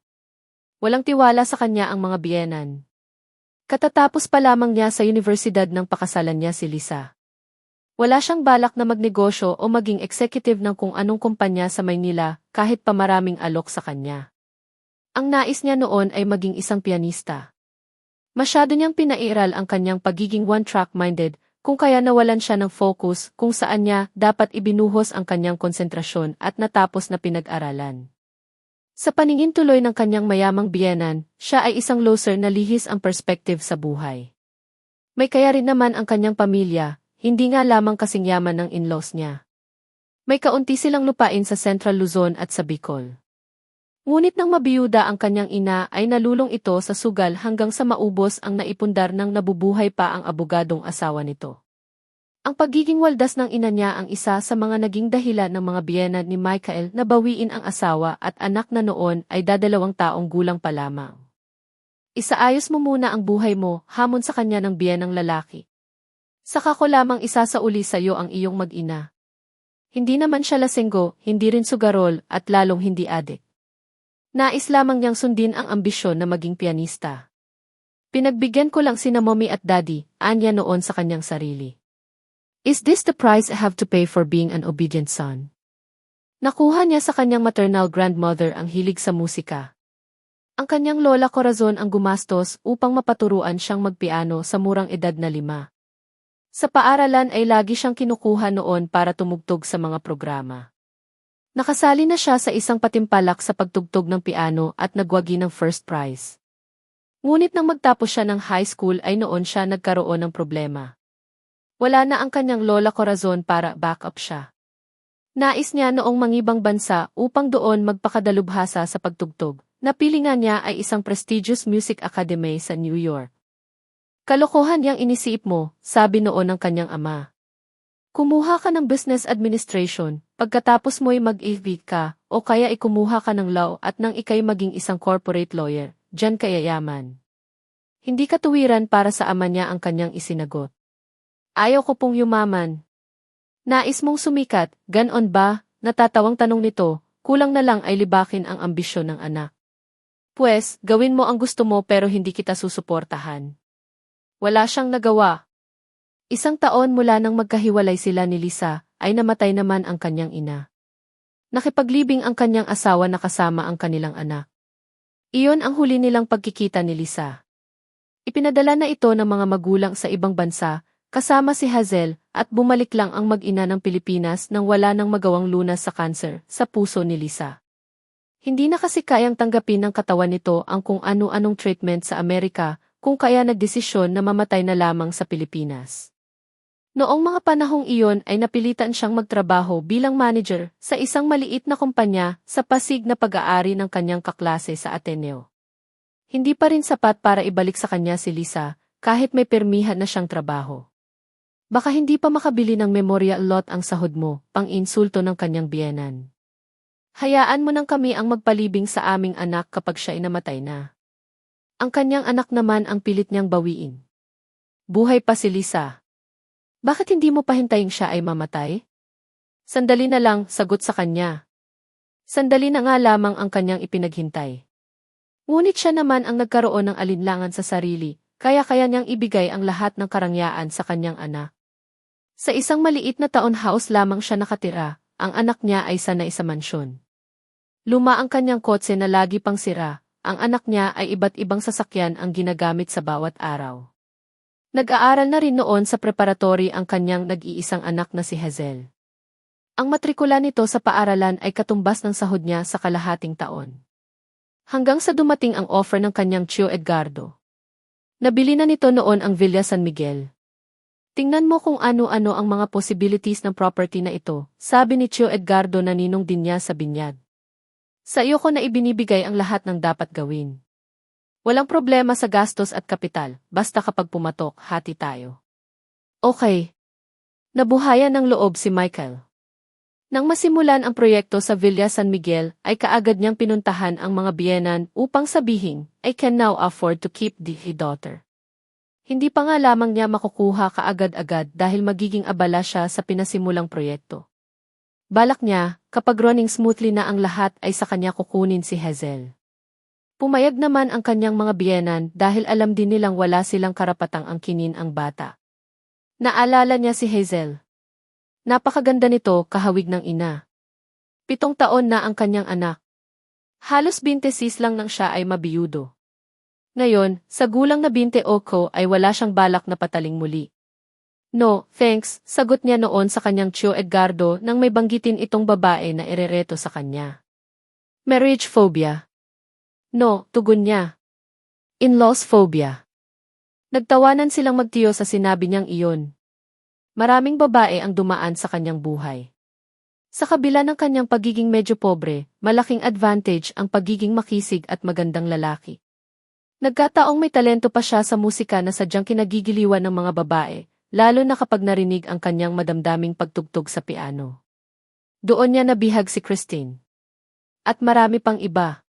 Walang tiwala sa kanya ang mga biyenan. Katatapos pa lamang niya sa universidad nang pakasalan niya si Lisa. Wala siyang balak na magnegosyo o maging executive ng kung anong kumpanya sa Maynila kahit pa maraming alok sa kanya. Ang nais niya noon ay maging isang pianista. Masyado niyang pinairal ang kanyang pagiging one-track-minded, kung kaya nawalan siya ng focus kung saan niya dapat ibinuhos ang kanyang konsentrasyon at natapos na pinag-aralan. Sa paningin tuloy ng kanyang mayamang biyenan, siya ay isang loser na lihis ang perspective sa buhay. May kaya rin naman ang kanyang pamilya, hindi nga lamang kasing yaman ng in-laws niya. May kaunti silang lupain sa Central Luzon at sa Bicol. Ngunit nang mabiyuda ang kanyang ina ay nalulong ito sa sugal hanggang sa maubos ang naipundar ng nabubuhay pa ang abogadong asawa nito. Ang pagiging waldas ng ina niya ang isa sa mga naging dahilan ng mga biyena ni Michael na bawiin ang asawa at anak na noon ay 2 taong gulang pa lamang. Isaayos mo muna ang buhay mo, hamon sa kanya ng biyenang lalaki. Saka ko lamang isasauli sa iyo ang iyong mag-ina. Hindi naman siya lasenggo, hindi rin sugarol at lalong hindi adik. Nais lamang niyang sundin ang ambisyon na maging pianista. Pinagbigyan ko lang sina mommy at daddy, anya noon sa kanyang sarili. Is this the price I have to pay for being an obedient son? Nakuha niya sa kanyang maternal grandmother ang hilig sa musika. Ang kanyang lola Corazon ang gumastos upang mapaturuan siyang magpiano sa murang edad na 5. Sa paaralan ay lagi siyang kinukuha noon para tumugtog sa mga programa. Nakasali na siya sa isang patimpalak sa pagtugtog ng piano at nagwagi ng first prize. Ngunit nang magtapos siya ng high school ay noon siya nagkaroon ng problema. Wala na ang kanyang lola Corazon para backup siya. Nais niya noong mangibang bansa upang doon magpakadalubhasa sa pagtugtog. Napili nga niya ay isang prestigious music academy sa New York. Kalokohan yang inisip mo, sabi noon ng kanyang ama. Kumuha ka ng business administration, pagkatapos mo'y mag-EV ka, o kaya ikumuha ka ng law at nang ikay maging isang corporate lawyer, diyan ka yayaman. Hindi katuwiran para sa ama niya ang kanyang isinagot. Ayaw ko pong yumaman. Nais mong sumikat, ganon ba? Natatawang tanong nito, kulang na lang ay libakin ang ambisyon ng anak. Pwes, gawin mo ang gusto mo pero hindi kita susuportahan. Wala siyang nagawa. 1 taon mula nang magkahiwalay sila ni Lisa, ay namatay naman ang kanyang ina. Nakipaglibing ang kanyang asawa na kasama ang kanilang anak. Iyon ang huli nilang pagkikita ni Lisa. Ipinadala na ito ng mga magulang sa ibang bansa, kasama si Hazel, at bumalik lang ang mag-ina ng Pilipinas nang wala nang magawang lunas sa cancer sa puso ni Lisa. Hindi na kasi kayang tanggapin ng katawan nito ang kung ano-anong treatment sa Amerika, kung kaya nagdesisyon na mamatay na lamang sa Pilipinas. Noong mga panahong iyon ay napilitan siyang magtrabaho bilang manager sa isang maliit na kumpanya sa Pasig na pag-aari ng kanyang kaklase sa Ateneo. Hindi pa rin sapat para ibalik sa kanya si Lisa kahit may permihan na siyang trabaho. Baka hindi pa makabili ng memorial lot ang sahod mo, pang-insulto ng kanyang biyenan. Hayaan mo nang kami ang magpalibing sa aming anak kapag siya ay namatay na. Ang kanyang anak naman ang pilit niyang bawiin. Buhay pa si Lisa. Bakit hindi mo pahintayin siya ay mamatay? Sandali na lang, sagot sa kanya. Sandali na nga lamang ang kanyang ipinaghintay. Ngunit siya naman ang nagkaroon ng alinlangan sa sarili, kaya niyang ibigay ang lahat ng karangyaan sa kanyang anak. Sa isang maliit na townhouse lamang siya nakatira, ang anak niya ay sanay sa mansyon. Luma ang kanyang kotse na lagi pang sira, ang anak niya ay iba't ibang sasakyan ang ginagamit sa bawat araw. Nag-aaral na rin noon sa preparatory ang kanyang nag-iisang anak na si Hazel. Ang matrikula nito sa paaralan ay katumbas ng sahod niya sa kalahating taon. Hanggang sa dumating ang offer ng kanyang tiyo Edgardo. Nabili na nito noon ang Villa San Miguel. Tingnan mo kung ano-ano ang mga possibilities ng property na ito, sabi ni Tio Edgardo na ninong din niya sa binyag. Sa iyo ko na ibinibigay ang lahat ng dapat gawin. Walang problema sa gastos at kapital, basta kapag pumatok, hati tayo. Okay. Nabuhayan ng loob si Michael. Nang masimulan ang proyekto sa Villa San Miguel, ay kaagad niyang pinuntahan ang mga biyenan upang sabihin, I can now afford to keep the daughter. Hindi pa nga lamang niya makukuha kaagad-agad dahil magiging abala siya sa pinasimulang proyekto. Balak niya, kapag running smoothly na ang lahat ay sa kanya kukunin si Hazel. Pumayag naman ang kanyang mga biyenan dahil alam din nilang wala silang karapatang angkinin ang bata. Naalala niya si Hazel. Napakaganda nito, kahawig ng ina. 7 taon na ang kanyang anak. Halos 26 lang nang siya ay mabiyudo. Ngayon, sa gulang na 28 ay wala siyang balak na pataling muli. No, thanks, sagot niya noon sa kanyang Tio Edgardo nang may banggitin itong babae na irereto sa kanya. Marriage phobia. No, tugon niya. In-laws phobia. Nagtawanan silang magtiyo sa sinabi niyang iyon. Maraming babae ang dumaan sa kanyang buhay. Sa kabila ng kanyang pagiging medyo pobre, malaking advantage ang pagiging makisig at magandang lalaki. Nagkataong may talento pa siya sa musika na sadyang kinagigiliwan ng mga babae, lalo na kapag narinig ang kanyang madamdaming pagtugtog sa piano. Doon niya nabihag si Christine. At marami pang iba.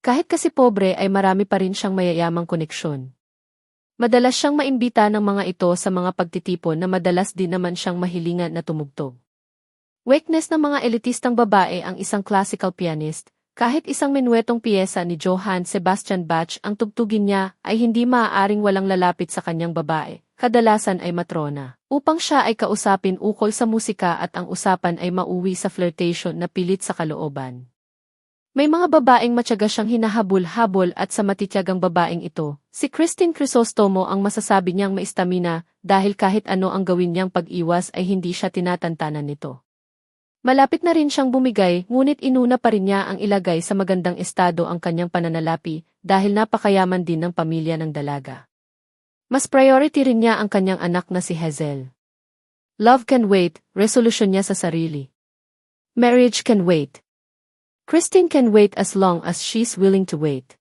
Kahit kasi pobre ay marami pa rin siyang mayayamang koneksyon. Madalas siyang maimbita ng mga ito sa mga pagtitipon na madalas din naman siyang mahilingan na tumugtog. Weakness ng mga elitistang babae ang isang classical pianist, kahit isang menuetong piyesa ni Johann Sebastian Bach ang tugtugin niya ay hindi maaaring walang lalapit sa kanyang babae, kadalasan ay matrona, upang siya ay kausapin ukol sa musika at ang usapan ay mauwi sa flirtation na pilit sa kalooban. May mga babaeng matyaga siyang hinahabol-habol at sa matityagang babaeng ito, si Christine Crisostomo ang masasabi niyang maistamina dahil kahit ano ang gawin niyang pag-iwas ay hindi siya tinatantanan nito. Malapit na rin siyang bumigay ngunit inuna pa rin niya ang ilagay sa magandang estado ang kanyang pananalapi dahil napakayaman din ng pamilya ng dalaga. Mas priority rin niya ang kanyang anak na si Hazel. Love can wait, resolusyon niya sa sarili. Marriage can wait. Christine can wait as long as she's willing to wait.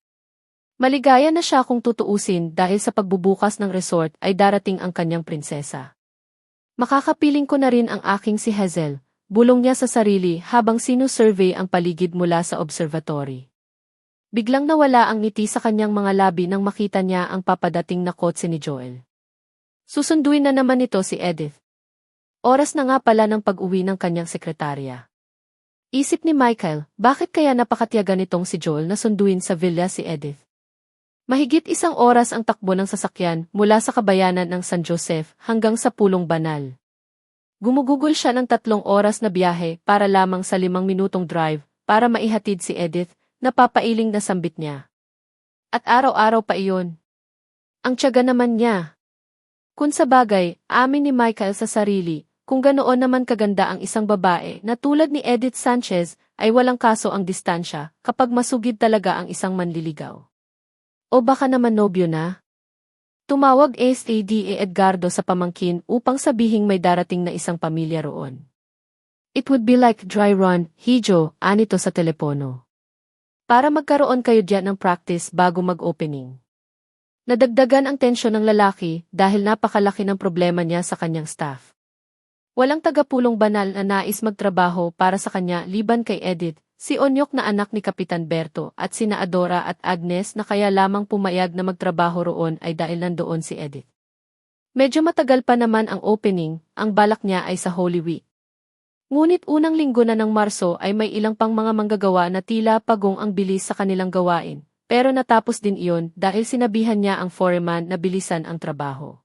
Maligaya na siya kung tutuusin dahil sa pagbubukas ng resort ay darating ang kanyang prinsesa. Makakapiling ko na rin ang aking si Hazel, bulong niya sa sarili habang sinusurvey ang paligid mula sa observatory. Biglang nawala ang ngiti sa kanyang mga labi nang makita niya ang papadating na kotse ni Joel. Susunduin na naman ito si Edith. Oras na nga pala ng pag-uwi ng kanyang sekretarya. Isip ni Michael, bakit kaya napakatyaga nitong si Joel na sunduin sa villa si Edith? Mahigit 1 oras ang takbo ng sasakyan mula sa kabayanan ng San Josef hanggang sa Pulong Banal. Gumugugol siya ng 3 oras na biyahe para lamang sa 5 minutong drive para maihatid si Edith na papailing na sambit niya. At araw-araw pa iyon. Ang tiyaga naman niya. Kung sa bagay, amin ni Michael sa sarili, kung ganoon naman kaganda ang isang babae na tulad ni Edith Sanchez ay walang kaso ang distansya kapag masugid talaga ang isang manliligaw. O baka naman nobyo na? Tumawag SADA Edgardo sa pamangkin upang sabihing may darating na isang pamilya roon. It would be like dry run, Hijo, anito sa telepono. Para magkaroon kayo diyan ng practice bago mag-opening. Nadagdagan ang tensyon ng lalaki dahil napakalaki ng problema niya sa kanyang staff. Walang tagapulong banal na nais magtrabaho para sa kanya liban kay Edith, si Onyok na anak ni Kapitan Berto at sina Adora at Agnes na kaya lamang pumayag na magtrabaho roon ay dahil nandoon si Edith. Medyo matagal pa naman ang opening, ang balak niya ay sa Holy Week. Ngunit unang linggo na ng Marso ay may ilang pang mga manggagawa na tila pagong ang bilis sa kanilang gawain, pero natapos din iyon dahil sinabihan niya ang foreman na bilisan ang trabaho.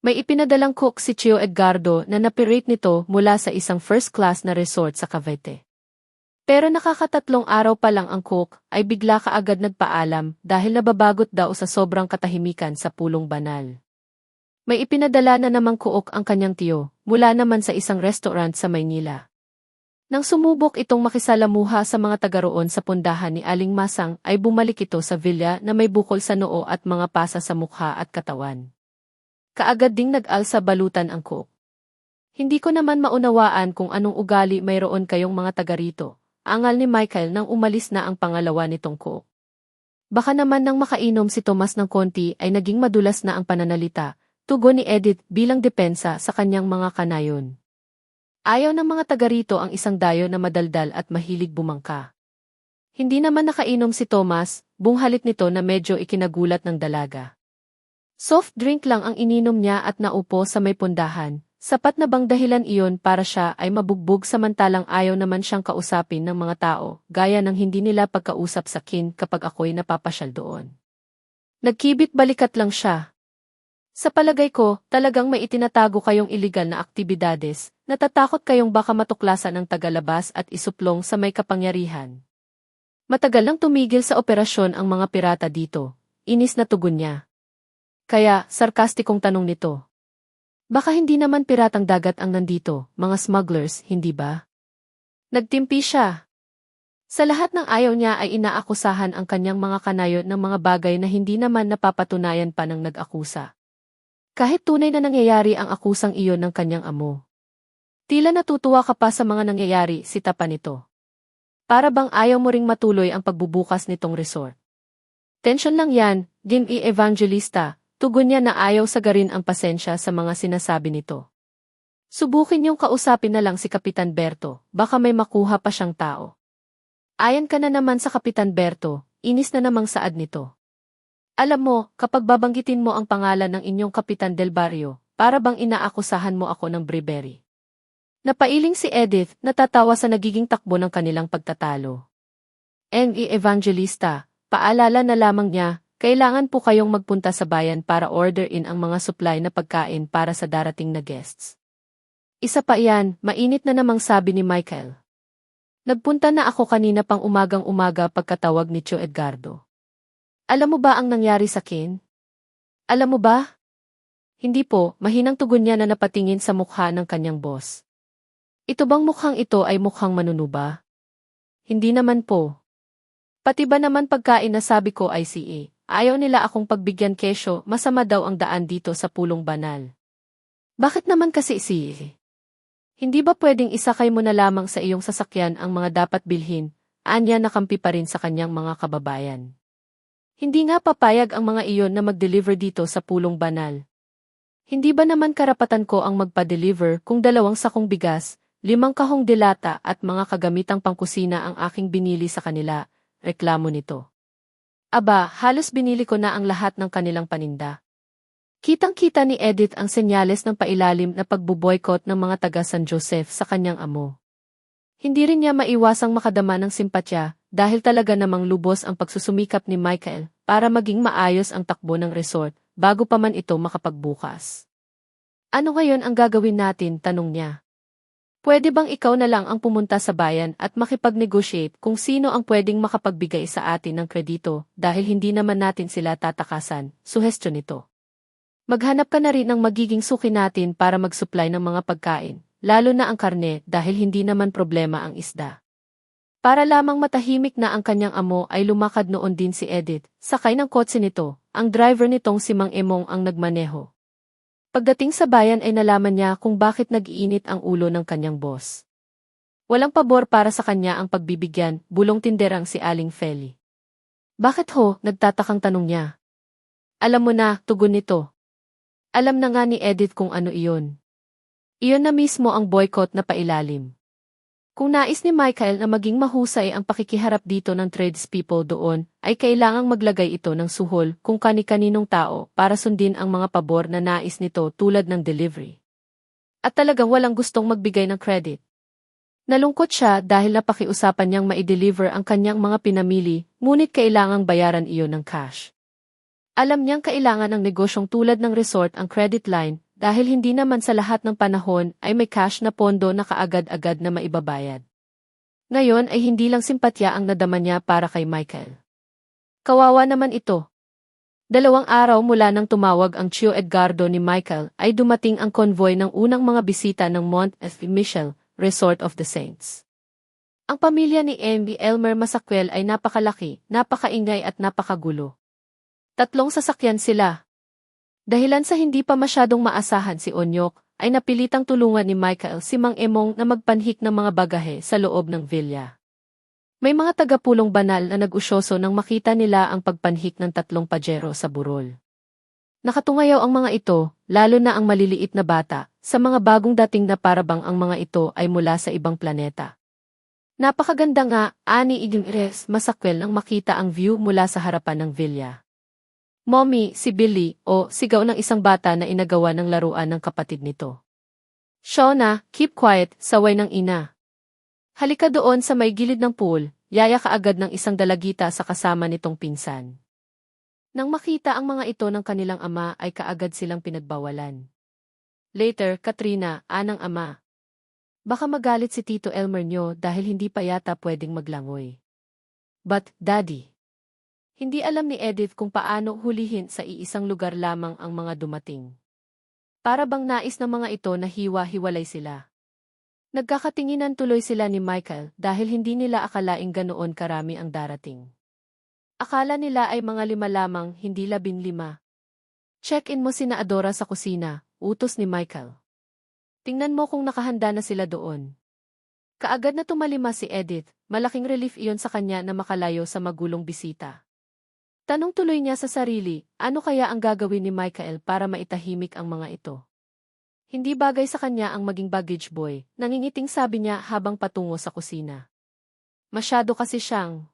May ipinadalang cook si Tio Edgardo na napirate nito mula sa isang first-class na resort sa Cavite. Pero nakakatatlong araw pa lang ang cook ay bigla kaagad nagpaalam dahil nababagot daw sa sobrang katahimikan sa Pulong Banal. May ipinadala na namang cook ang kanyang tiyo mula naman sa isang restaurant sa Maynila. Nang sumubok itong makisalamuha sa mga taga roon sa pundahan ni Aling Masang ay bumalik ito sa villa na may bukol sa noo at mga pasa sa mukha at katawan. Kaagad ding nag-alsa balutan ang cook. Hindi ko naman maunawaan kung anong ugali mayroon kayong mga taga rito, angal ni Michael nang umalis na ang pangalawa nitong cook. Baka naman nang makainom si Tomas ng konti ay naging madulas na ang pananalita, tugon ni Edith bilang depensa sa kanyang mga kanayon. Ayaw ng mga taga rito ang isang dayo na madaldal at mahilig bumangka. Hindi naman nakainom si Thomas, bunghalit nito na medyo ikinagulat ng dalaga. Soft drink lang ang ininom niya at naupo sa may pundahan, sapat na bang dahilan iyon para siya ay mabugbog samantalang ayaw naman siyang kausapin ng mga tao, gaya ng hindi nila pagkausap sa kin kapag ako'y napapasyal doon. Nagkibit balikat lang siya. Sa palagay ko, talagang may itinatago kayong iligal na aktibidades, natatakot kayong baka matuklasan ng tagalabas at isuplong sa may kapangyarihan. Matagal nang tumigil sa operasyon ang mga pirata dito, inis na tugon niya. Kaya, sarkastikong tanong nito. Baka hindi naman piratang dagat ang nandito, mga smugglers, hindi ba? Nagtimpi siya. Sa lahat ng ayaw niya ay inaakusahan ang kanyang mga kanayon ng mga bagay na hindi naman napapatunayan pa ng nag-akusa. Kahit tunay na nangyayari ang akusang iyon ng kanyang amo. Tila natutuwa ka pa sa mga nangyayari, sita pa nito. Para bang ayaw mo ring matuloy ang pagbubukas nitong resort. Tensyon lang yan, Ginny Evangelista, tugon niya na ayaw sagarin ang pasensya sa mga sinasabi nito. Subukin niyong kausapin na lang si Kapitan Berto, baka may makuha pa siyang tao. Ayan ka na naman sa Kapitan Berto, inis na namang saad nito. Alam mo, kapag babanggitin mo ang pangalan ng inyong Kapitan Del Barrio, para bang inaakusahan mo ako ng bribery. Napailing si Edith, natatawa sa nagiging takbo ng kanilang pagtatalo. N.E. Evangelista, paalala na lamang niya, kailangan po kayong magpunta sa bayan para order in ang mga supply na pagkain para sa darating na guests. Isa pa iyan, mainit na namang sabi ni Michael. Nagpunta na ako kanina pang umagang-umaga pagkatawag ni Tio Edgardo. Alam mo ba ang nangyari sa akin? Alam mo ba? Hindi po, mahinang tugon niya na napatingin sa mukha ng kanyang boss. Ito bang mukhang ito ay mukhang manunuba? Hindi naman po. Pati ba naman pagkain na sabi ko ay CA, ayaw nila akong pagbigyan kesyo, masama daw ang daan dito sa pulong banal. Bakit naman kasi CA? Hindi ba pwedeng isakay mo na lamang sa iyong sasakyan ang mga dapat bilhin, anya nakampi pa rin sa kanyang mga kababayan. Hindi nga papayag ang mga iyon na mag-deliver dito sa pulong banal. Hindi ba naman karapatan ko ang magpa-deliver kung 2 sakong bigas, 5 kahong dilata at mga kagamitang pangkusina ang aking binili sa kanila, reklamo nito. Aba, halos binili ko na ang lahat ng kanilang paninda. Kitang-kita ni Edith ang senyales ng pailalim na pagbuboykot ng mga taga San Joseph sa kanyang amo. Hindi rin niya maiwasang makadama ng simpatya dahil talaga namang lubos ang pagsusumikap ni Michael para maging maayos ang takbo ng resort bago pa man ito makapagbukas. Ano ngayon ang gagawin natin, tanong niya. Pwede bang ikaw na lang ang pumunta sa bayan at makipag-negotiate kung sino ang pwedeng makapagbigay sa atin ng kredito dahil hindi naman natin sila tatakasan, suhestyon nito. Maghanap ka na rin ng magiging suki natin para mag-supply ng mga pagkain, lalo na ang karne dahil hindi naman problema ang isda. Para lamang matahimik na ang kanyang amo ay lumakad noon din si Edith, sakay ng kotse nito, ang driver nitong si Mang Emong ang nagmaneho. Pagdating sa bayan ay nalaman niya kung bakit nag-iinit ang ulo ng kanyang boss. Walang pabor para sa kanya ang pagbibigyan, bulong tinderang si Aling Feli. Bakit ho, nagtatakang tanong niya. Alam mo na, tugon nito. Alam na nga ni Edith kung ano iyon. Iyon na mismo ang boycott na pailalim. Kung nais ni Michael na maging mahusay ang pakikiharap dito ng tradespeople doon, ay kailangang maglagay ito ng suhol kung kani-kaninong tao para sundin ang mga pabor na nais nito tulad ng delivery. At talagang walang gustong magbigay ng credit. Nalungkot siya dahil napakiusapan niyang ma-deliver ang kanyang mga pinamili, ngunit kailangang bayaran iyon ng cash. Alam niyang kailangan ng negosyong tulad ng resort ang credit line, dahil hindi naman sa lahat ng panahon ay may cash na pondo na kaagad-agad na maibabayad. Ngayon ay hindi lang simpatya ang nadama niya para kay Michael. Kawawa naman ito. 2 araw mula nang tumawag ang Tio Edgardo ni Michael ay dumating ang convoy ng unang mga bisita ng Mont Michel, Resort of the Saints. Ang pamilya ni Amy Elmer Masakwel ay napakalaki, napakaingay at napakagulo. 3 sasakyan sila. Dahilan sa hindi pa masyadong maasahan si Onyok, ay napilitang tulungan ni Michael si Mang Emong na magpanhik ng mga bagahe sa loob ng villa. May mga tagapulong banal na nag-usyoso nang makita nila ang pagpanhik ng 3 pajero sa burol. Nakatungayaw ang mga ito, lalo na ang maliliit na bata, sa mga bagong dating na parabang ang mga ito ay mula sa ibang planeta. Napakaganda nga, ani Ignares Masakwel nang makita ang view mula sa harapan ng villa. Mommy, si Billy, o sigaw ng isang bata na inagawa ng laruan ng kapatid nito. Shauna, keep quiet, saway ng ina. Halika doon sa may gilid ng pool, yaya kaagad ng isang dalagita sa kasama nitong pinsan. Nang makita ang mga ito ng kanilang ama ay kaagad silang pinagbawalan. Later, Katrina, anang ama. Baka magalit si Tito Elmer nyo dahil hindi pa yata pwedeng maglangoy. But, Daddy. Hindi alam ni Edith kung paano hulihin sa iisang lugar lamang ang mga dumating. Para bang nais ng mga ito na hiwa-hiwalay sila. Nagkakatinginan tuloy sila ni Michael dahil hindi nila akalaing ganoon karami ang darating. Akala nila ay mga 5 lamang, hindi 15. Check-in mo sina Adora sa kusina, utos ni Michael. Tingnan mo kung nakahanda na sila doon. Kaagad na tumalima si Edith, malaking relief iyon sa kanya na makalayo sa magulong bisita. Tanong tuloy niya sa sarili, ano kaya ang gagawin ni Michael para maitahimik ang mga ito? Hindi bagay sa kanya ang maging baggage boy, nangingiting sabi niya habang patungo sa kusina. Masyado kasi siyang.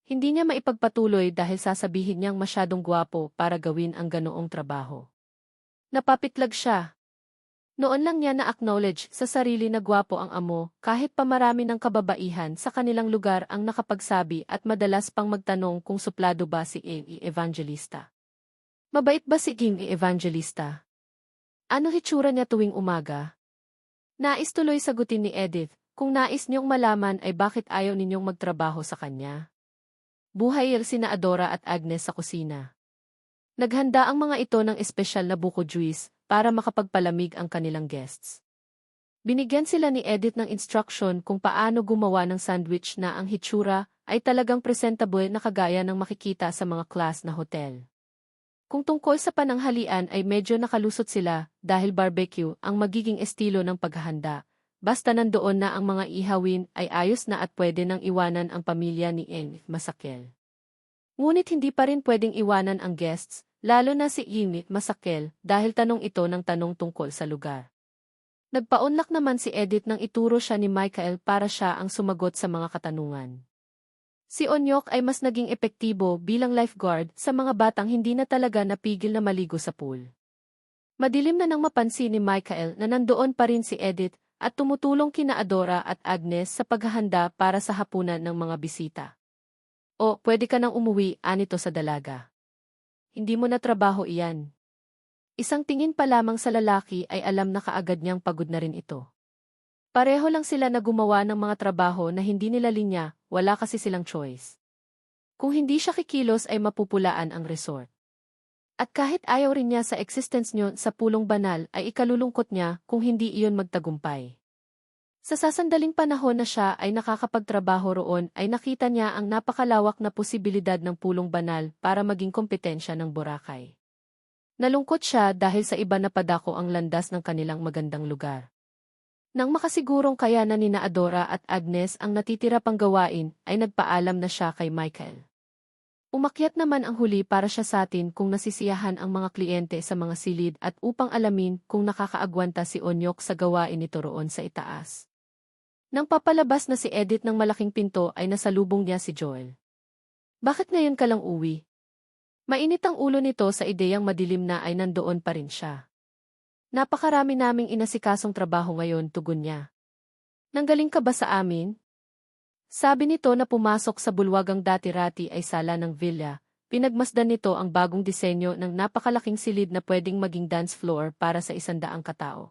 Hindi niya maipagpatuloy dahil sasabihin niyang masyadong gwapo para gawin ang ganoong trabaho. Napapitlag siya. Noon lang niya na-acknowledge sa sarili na gwapo ang amo kahit pa marami ng kababaihan sa kanilang lugar ang nakapagsabi at madalas pang magtanong kung suplado ba si Amy Evangelista. Mabait ba si Amy Evangelista? Ano hitsura niya tuwing umaga? Nais tuloy sagutin ni Edith, kung nais niyong malaman ay bakit ayaw ninyong magtrabaho sa kanya. Buhay sina Adora at Agnes sa kusina. Naghanda ang mga ito ng espesyal na buko juice para makapagpalamig ang kanilang guests. Binigyan sila ni Edith ng instruction kung paano gumawa ng sandwich na ang hitsura ay talagang presentable na kagaya ng makikita sa mga class na hotel. Kung tungkol sa pananghalian ay medyo nakalusot sila dahil barbecue ang magiging estilo ng paghahanda. Basta nandoon na ang mga ihawin ay ayos na at pwede nang iwanan ang pamilya ni Amy Masakwel. Ngunit hindi pa rin pwedeng iwanan ang guests, lalo na si Amy Masakwel dahil tanong ito ng tanong tungkol sa lugar. Nagpaunlak naman si Edith nang ituro siya ni Michael para siya ang sumagot sa mga katanungan. Si Onyok ay mas naging epektibo bilang lifeguard sa mga batang hindi na talaga napigil na maligo sa pool. Madilim na nang mapansin ni Michael na nandoon pa rin si Edith at tumutulong kina Adora at Agnes sa paghahanda para sa hapunan ng mga bisita. O, pwede ka nang umuwi, anito sa dalaga. Hindi mo na trabaho iyan. Isang tingin pa lamang sa lalaki ay alam na kaagad niyang pagod na rin ito. Pareho lang sila na gumawa ng mga trabaho na hindi nila linya, wala kasi silang choice. Kung hindi siya kikilos ay mapupulaan ang resort. At kahit ayaw rin niya sa existence niyo sa pulong banal ay ikalulungkot niya kung hindi iyon magtagumpay. Sa sasandaling panahon na siya ay nakakapagtrabaho roon ay nakita niya ang napakalawak na posibilidad ng pulong banal para maging kompetensya ng Boracay. Nalungkot siya dahil sa iba na padako ang landas ng kanilang magandang lugar. Nang makasigurong kayanan ni Adora at Agnes ang natitira pang gawain ay nagpaalam na siya kay Michael. Umakyat naman ang huli para siya sa atin kung nasisiyahan ang mga kliyente sa mga silid at upang alamin kung nakakaagwanta si Onyok sa gawain nito roon sa itaas. Nang papalabas na si Edith ng malaking pinto ay nasalubong niya si Joel. Bakit ngayon ka lang uwi? Mainit ang ulo nito sa ideyang madilim na ay nandoon pa rin siya. Napakarami naming inasikasong trabaho ngayon, tugon niya. Nanggaling ka ba sa amin? Sabi nito na pumasok sa bulwagang dati-rati ay sala ng villa, pinagmasdan nito ang bagong disenyo ng napakalaking silid na pwedeng maging dance floor para sa 100 katao.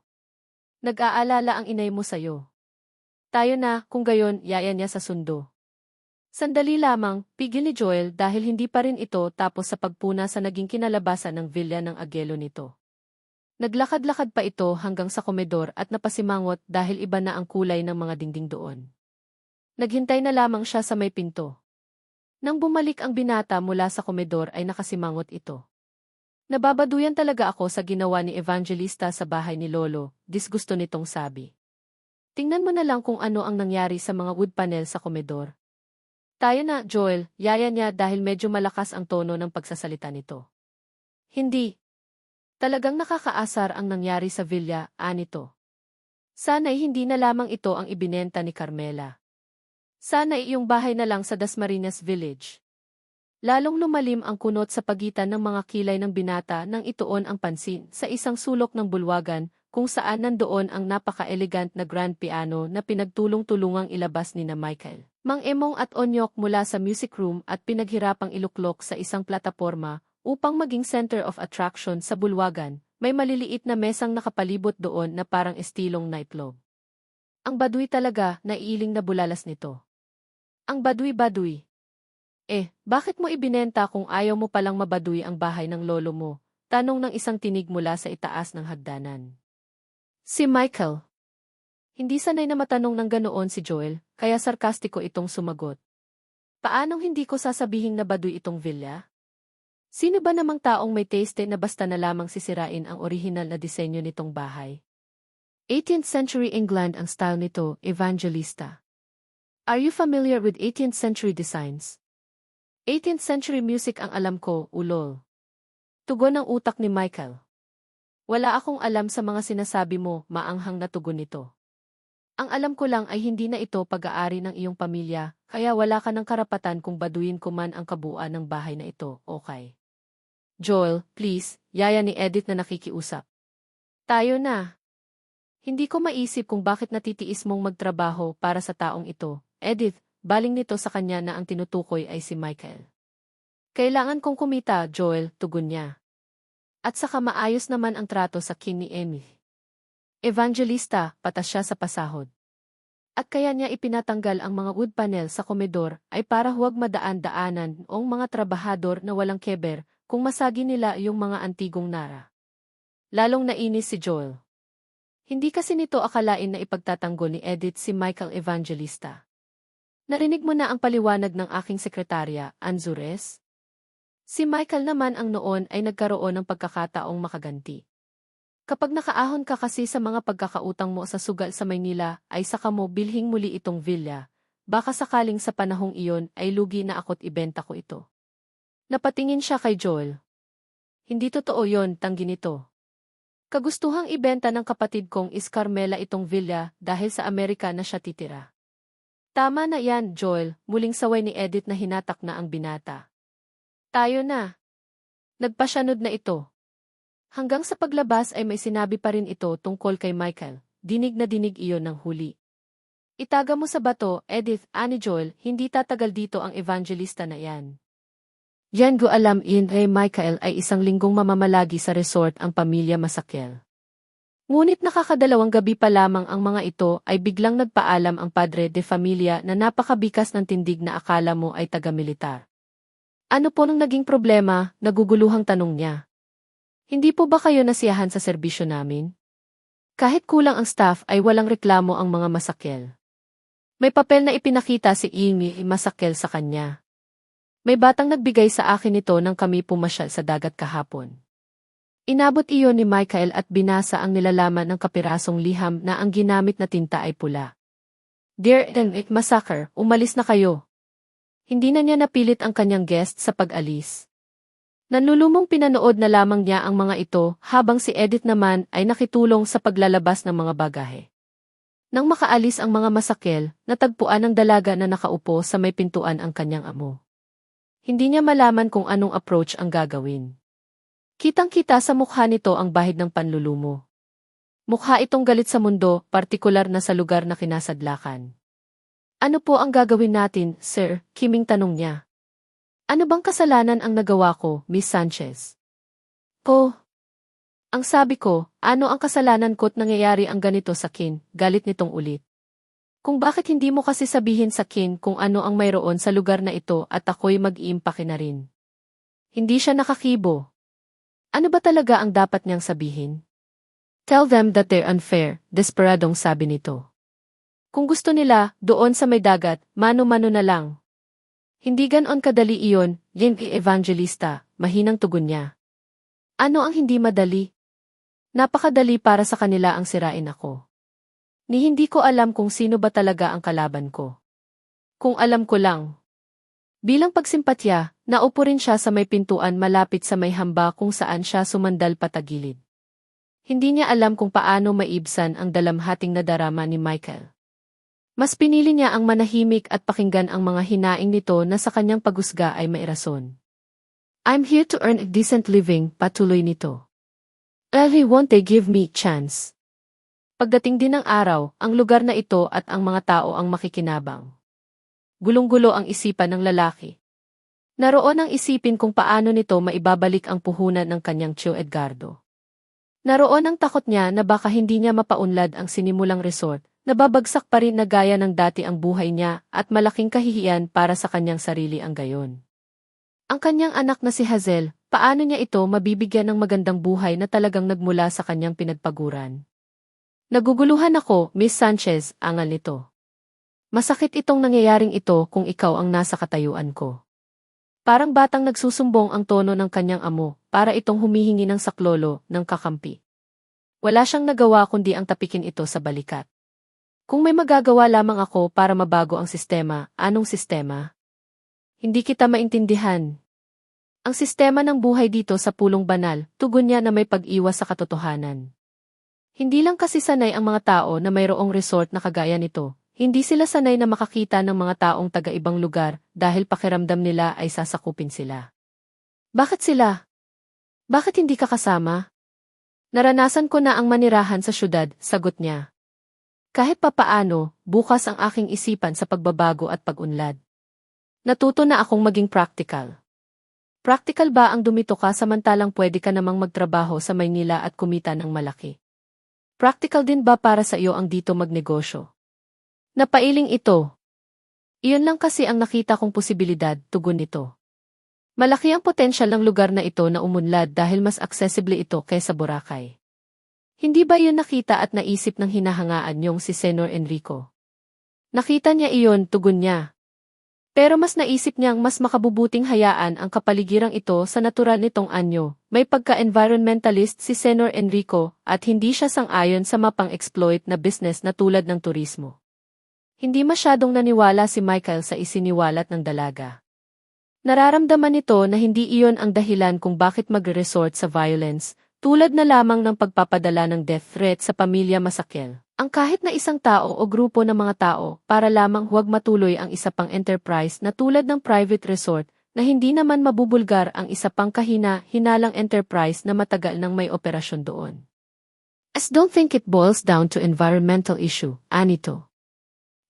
Nag-aalala ang inay mo sayo. Tayo na, kung gayon, yaya niya sa sundo. Sandali lamang, pigil ni Joel dahil hindi pa rin ito tapos sa pagpuna sa naging kinalabasan ng villa ng agelo nito. Naglakad-lakad pa ito hanggang sa komedor at napasimangot dahil iba na ang kulay ng mga dingding doon. Naghintay na lamang siya sa may pinto. Nang bumalik ang binata mula sa komedor ay nakasimangot ito. Nababaduyan talaga ako sa ginawa ni Evangelista sa bahay ni Lolo, disgusto nitong sabi. Tingnan mo na lang kung ano ang nangyari sa mga wood panel sa komedor. Tayo na, Joel, yaya niya dahil medyo malakas ang tono ng pagsasalita nito. Hindi. Talagang nakakaasar ang nangyari sa villa, anito. Sana'y hindi na lamang ito ang ibinenta ni Carmela. Sana'y iyong bahay na lang sa Dasmariñas Village. Lalong lumalim ang kunot sa pagitan ng mga kilay ng binata nang ituon ang pansin sa isang sulok ng bulwagan kung saan nandoon ang napaka-elegant na grand piano na pinagtulong-tulungang ilabas ni na Michael, Mang Emong at Onyok mula sa music room at pinaghirapang iluklok sa isang plataporma upang maging center of attraction sa bulwagan. May maliliit na mesang nakapalibot doon na parang estilong nightclub. Ang baduy talaga, naiiling na bulalas nito. Ang baduy-baduy. Bakit mo ibinenta kung ayaw mo palang mabaduy ang bahay ng lolo mo? Tanong ng isang tinig mula sa itaas ng hagdanan. Si Michael. Hindi sanay na matanong ng ganoon si Joel, kaya sarkastiko itong sumagot. Paanong hindi ko sasabihing na baduy itong villa? Sino ba namang taong may taste na basta na lamang sisirain ang orihinal na disenyo nitong bahay? 18th century England ang style nito, Evangelista. Are you familiar with 18th century designs? 18th century music ang alam ko, ulol. Tugon ang utak ni Michael. Wala akong alam sa mga sinasabi mo, maanghang na tugon nito. Ang alam ko lang ay hindi na ito pag-aari ng iyong pamilya, kaya wala ka ng karapatan kung baduyin ko man ang kabuuan ng bahay na ito, okay? Joel, please, yaya ni Edith na nakikiusap. Tayo na. Hindi ko maisip kung bakit natitiis mong magtrabaho para sa taong ito, Edith. Baling nito sa kanya na ang tinutukoy ay si Michael. Kailangan kong kumita, Joel, tugon niya. At saka maayos naman ang trato sa kin ni Emmy. Evangelista, patas siya sa pasahod. At kaya niya ipinatanggal ang mga wood panel sa komedor ay para huwag madaan-daanan ang mga trabahador na walang keber kung masagi nila yung mga antigong nara. Lalong nainis si Joel. Hindi kasi nito akalain na ipagtatanggol ni Edith si Michael Evangelista. Narinig mo na ang paliwanag ng aking sekretarya, Anzures? Si Michael naman ang noon ay nagkaroon ng pagkakataong makaganti. Kapag nakaahon ka kasi sa mga pagkakautang mo sa sugal sa Maynila, ay saka mo bilhing muli itong villa, baka sakaling sa panahong iyon ay lugi na ako't ibenta ko ito. Napatingin siya kay Joel. Hindi totoo yon, tanggi nito. Kagustuhang ibenta ng kapatid kong is Carmela itong villa dahil sa Amerika na siya titira. Tama na yan, Joel, muling saway ni Edith na hinatak na ang binata. Tayo na. Nagpasyanod na ito. Hanggang sa paglabas ay may sinabi pa rin ito tungkol kay Michael, dinig na dinig iyon ng huli. Itaga mo sa bato, Edith, ani Joel, hindi tatagal dito ang Evangelista na yan. Yan go alam kay Michael ay isang linggong mamamalagi sa resort ang pamilya Masakel. Ngunit nakakadalawang gabi pa lamang ang mga ito ay biglang nagpaalam ang padre de familia na napakabikas ng tindig na akala mo ay taga-militar. Ano po nang naging problema, naguguluhang tanong niya. Hindi po ba kayo nasiyahan sa serbisyo namin? Kahit kulang ang staff ay walang reklamo ang mga Masakel. May papel na ipinakita si Amy Masakel sa kanya. May batang nagbigay sa akin nito nang kami pumasyal sa dagat kahapon. Inabot iyon ni Michael at binasa ang nilalaman ng kapirasong liham na ang ginamit na tinta ay pula. Dear Enric Massacre, umalis na kayo. Hindi na niya napilit ang kanyang guest sa pag-alis. Nanlulumong pinanood na lamang niya ang mga ito habang si Edith naman ay nakitulong sa paglalabas ng mga bagahe. Nang makaalis ang mga Masakel, natagpuan ng dalaga na nakaupo sa may pintuan ang kanyang amo. Hindi niya malaman kung anong approach ang gagawin. Kitang-kita sa mukha nito ang bahid ng panlulumo. Mukha itong galit sa mundo, partikular na sa lugar na kinasadlakan. Ano po ang gagawin natin, sir? Kiming tanong niya. Ano bang kasalanan ang nagawa ko, Miss Sanchez? Ang sabi ko, ano ang kasalanan ko't nangyayari ang ganito sa kin, galit nitong ulit. Kung bakit hindi mo kasi sabihin sa kin kung ano ang mayroon sa lugar na ito at ako'y mag-iimpake na rin. Hindi siya nakakibo. Ano ba talaga ang dapat niyang sabihin? Tell them that they're unfair, desperadong sabi nito. Kung gusto nila, doon sa may dagat, mano-mano na lang. Hindi ganon kadali iyon, Yin Evangelista, mahinang tugon niya. Ano ang hindi madali? Napakadali para sa kanila ang sirain ako. Ni hindi ko alam kung sino ba talaga ang kalaban ko. Kung alam ko lang. Bilang pagsimpatya, naupo rin siya sa may pintuan malapit sa may hamba kung saan siya sumandal patagilid. Hindi niya alam kung paano maibsan ang dalamhating nadarama ni Michael. Mas pinili niya ang manahimik at pakinggan ang mga hinaing nito na sa kanyang pagusga ay mairason. I'm here to earn a decent living, patuloy nito. Really won't they give me chance? Pagdating din ng araw, ang lugar na ito at ang mga tao ang makikinabang. Gulong-gulo ang isipan ng lalaki. Naroon ang isipin kung paano nito maibabalik ang puhunan ng kanyang Tio Edgardo. Naroon ang takot niya na baka hindi niya mapaunlad ang sinimulang resort, nababagsak pa rin na gaya ng dati ang buhay niya at malaking kahihiyan para sa kanyang sarili ang gayon. Ang kanyang anak na si Hazel, paano niya ito mabibigyan ng magandang buhay na talagang nagmula sa kanyang pinagpaguran? Naguguluhan ako, Miss Sanchez, angal nito. Masakit itong nangyayaring ito kung ikaw ang nasa katayuan ko. Parang batang nagsusumbong ang tono ng kanyang amo, para itong humihingi ng saklolo, ng kakampi. Wala siyang nagawa kundi ang tapikin ito sa balikat. Kung may magagawa lamang ako para mabago ang sistema, anong sistema? Hindi kita maintindihan. Ang sistema ng buhay dito sa pulong banal, tugon niya na may pag-iwas sa katotohanan. Hindi lang kasi sanay ang mga tao na mayroong resort na kagaya nito. Hindi sila sanay na makakita ng mga taong taga-ibang lugar dahil pakiramdam nila ay sasakupin sila. Bakit sila? Bakit hindi ka kasama? Naranasan ko na ang manirahan sa syudad, sagot niya. Kahit papaano, bukas ang aking isipan sa pagbabago at pag-unlad. Natuto na akong maging practical. Practical ba ang dumito ka samantalang pwede ka namang magtrabaho sa Maynila at kumita ng malaki? Practical din ba para sa iyo ang dito magnegosyo? Napailing ito. Iyon lang kasi ang nakita kong posibilidad, tugon nito. Malaki ang potensyal ng lugar na ito na umunlad dahil mas accessible ito kaysa Boracay. Hindi ba iyon nakita at naisip ng hinahangaan niyong si Senor Enrico? Nakita niya iyon, tugon niya. Pero mas naisip niyang mas makabubuting hayaan ang kapaligiran ito sa natural nitong anyo. May pagka-environmentalist si Senor Enrico at hindi siya sang-ayon sa mapang-exploit na business na tulad ng turismo. Hindi masyadong naniwala si Michael sa isiniwalat ng dalaga. Nararamdaman nito na hindi iyon ang dahilan kung bakit magre-resort sa violence, tulad na lamang ng pagpapadala ng death threat sa pamilya Masakel. Ang kahit na isang tao o grupo ng mga tao para lamang huwag matuloy ang isa pang enterprise na tulad ng private resort na hindi naman mabubulgar ang isa pang hinalang enterprise na matagal nang may operasyon doon. I don't think it boils down to environmental issue, Anito.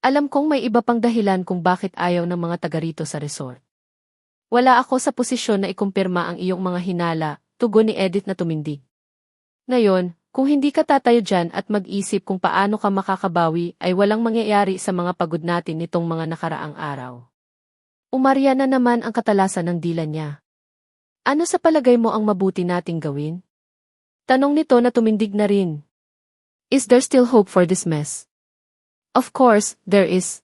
Alam kong may iba pang dahilan kung bakit ayaw ng mga taga rito sa resort. Wala ako sa posisyon na ikumpirma ang iyong mga hinala, tugon ni Edith na tumindig. Ngayon, kung hindi ka tatayo dyan at mag-isip kung paano ka makakabawi ay walang mangyayari sa mga pagod natin nitong mga nakaraang araw. Umarya na naman ang katalasan ng dila niya. Ano sa palagay mo ang mabuti nating gawin? Tanong nito na tumindig na rin. Is there still hope for this mess? Of course, there is.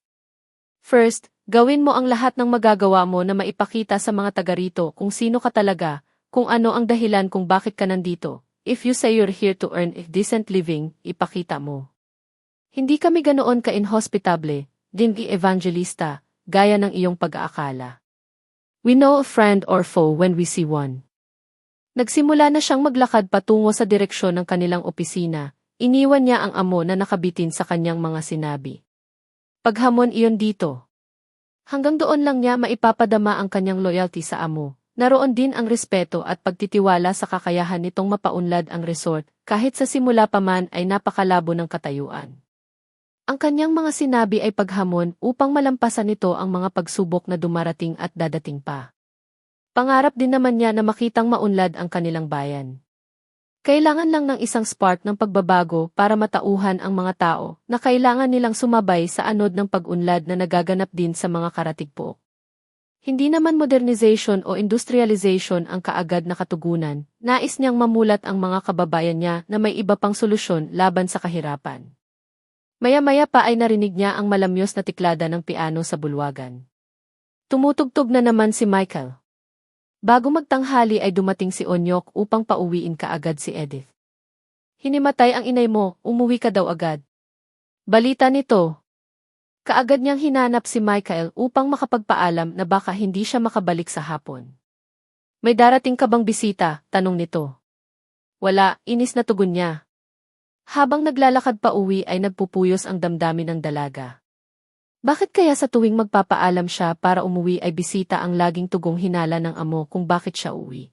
First, gawin mo ang lahat ng magagawa mo na maipakita sa mga taga rito kung sino ka talaga, kung ano ang dahilan kung bakit ka nandito. If you say you're here to earn a decent living, ipakita mo. Hindi kami ganoon ka-inhospitable, Dingy Evangelista, gaya ng iyong pag-aakala. We know a friend or foe when we see one. Nagsimula na siyang maglakad patungo sa direksyon ng kanilang opisina. Iniwan niya ang amo na nakabitin sa kanyang mga sinabi. Paghamon iyon dito. Hanggang doon lang niya maipapadama ang kanyang loyalty sa amo. Naroon din ang respeto at pagtitiwala sa kakayahan nitong mapaunlad ang resort, kahit sa simula pa man ay napakalabo ng katayuan. Ang kanyang mga sinabi ay paghamon upang malampasan nito ang mga pagsubok na dumarating at dadating pa. Pangarap din naman niya na makitang maunlad ang kanilang bayan. Kailangan lang ng isang spark ng pagbabago para matauhan ang mga tao na kailangan nilang sumabay sa anod ng pag-unlad na nagaganap din sa mga karatigpo. Hindi naman modernization o industrialization ang kaagad na katugunan, nais niyang mamulat ang mga kababayan niya na may iba pang solusyon laban sa kahirapan. Maya-maya pa ay narinig niya ang malamyos na tiklada ng piano sa bulwagan. Tumutugtog na naman si Michael. Bago magtanghali ay dumating si Onyok upang pauwiin kaagad si Edith. Hinimatay ang inay mo, umuwi ka daw agad. Balita nito. Kaagad niyang hinanap si Michael upang makapagpaalam na baka hindi siya makabalik sa hapon. May darating ka bang bisita? Tanong nito. Wala, inis na tugon niya. Habang naglalakad pa uwi ay nagpupuyos ang damdamin ng dalaga. Bakit kaya sa tuwing magpapaalam siya para umuwi ay bisita ang laging tugong hinala ng amo kung bakit siya uwi?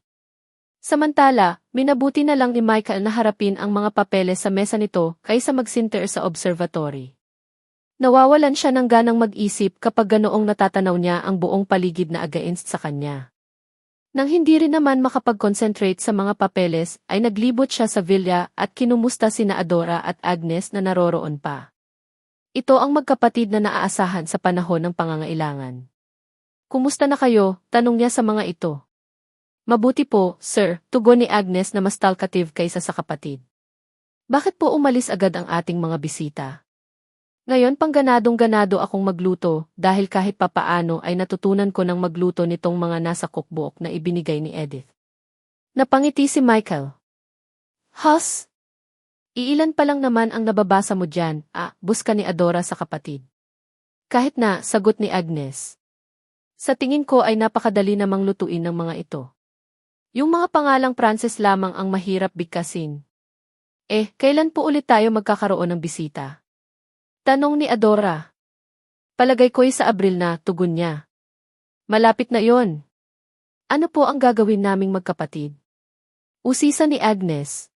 Samantala, minabuti na lang ni Michael na harapin ang mga papeles sa mesa nito kaysa magsinter sa observatory. Nawawalan siya ng ganang mag-isip kapag ganoong natatanaw niya ang buong paligid na against sa kanya. Nang hindi rin naman makapag-concentrate sa mga papeles, ay naglibot siya sa villa at kinumusta sina Adora at Agnes na naroroon pa. Ito ang magkapatid na naaasahan sa panahon ng pangangailangan. Kumusta na kayo? Tanong niya sa mga ito. Mabuti po, sir, tugon ni Agnes na mas talkative kaysa sa kapatid. Bakit po umalis agad ang ating mga bisita? Ngayon pangganadong-ganado akong magluto dahil kahit papaano ay natutunan ko ng magluto nitong mga nasa cookbook na ibinigay ni Edith. Napangiti si Michael. Hus? Iilan pa lang naman ang nababasa mo dyan, buska ni Adora sa kapatid. Kahit na, sagot ni Agnes. Sa tingin ko ay napakadali namang lutuin ng mga ito. Yung mga pangalang Frances lamang ang mahirap bigkasin. Kailan po ulit tayo magkakaroon ng bisita? Tanong ni Adora. Palagay ko'y sa Abril na, tugon niya. Malapit na yon. Ano po ang gagawin naming magkapatid? Usisa ni Agnes.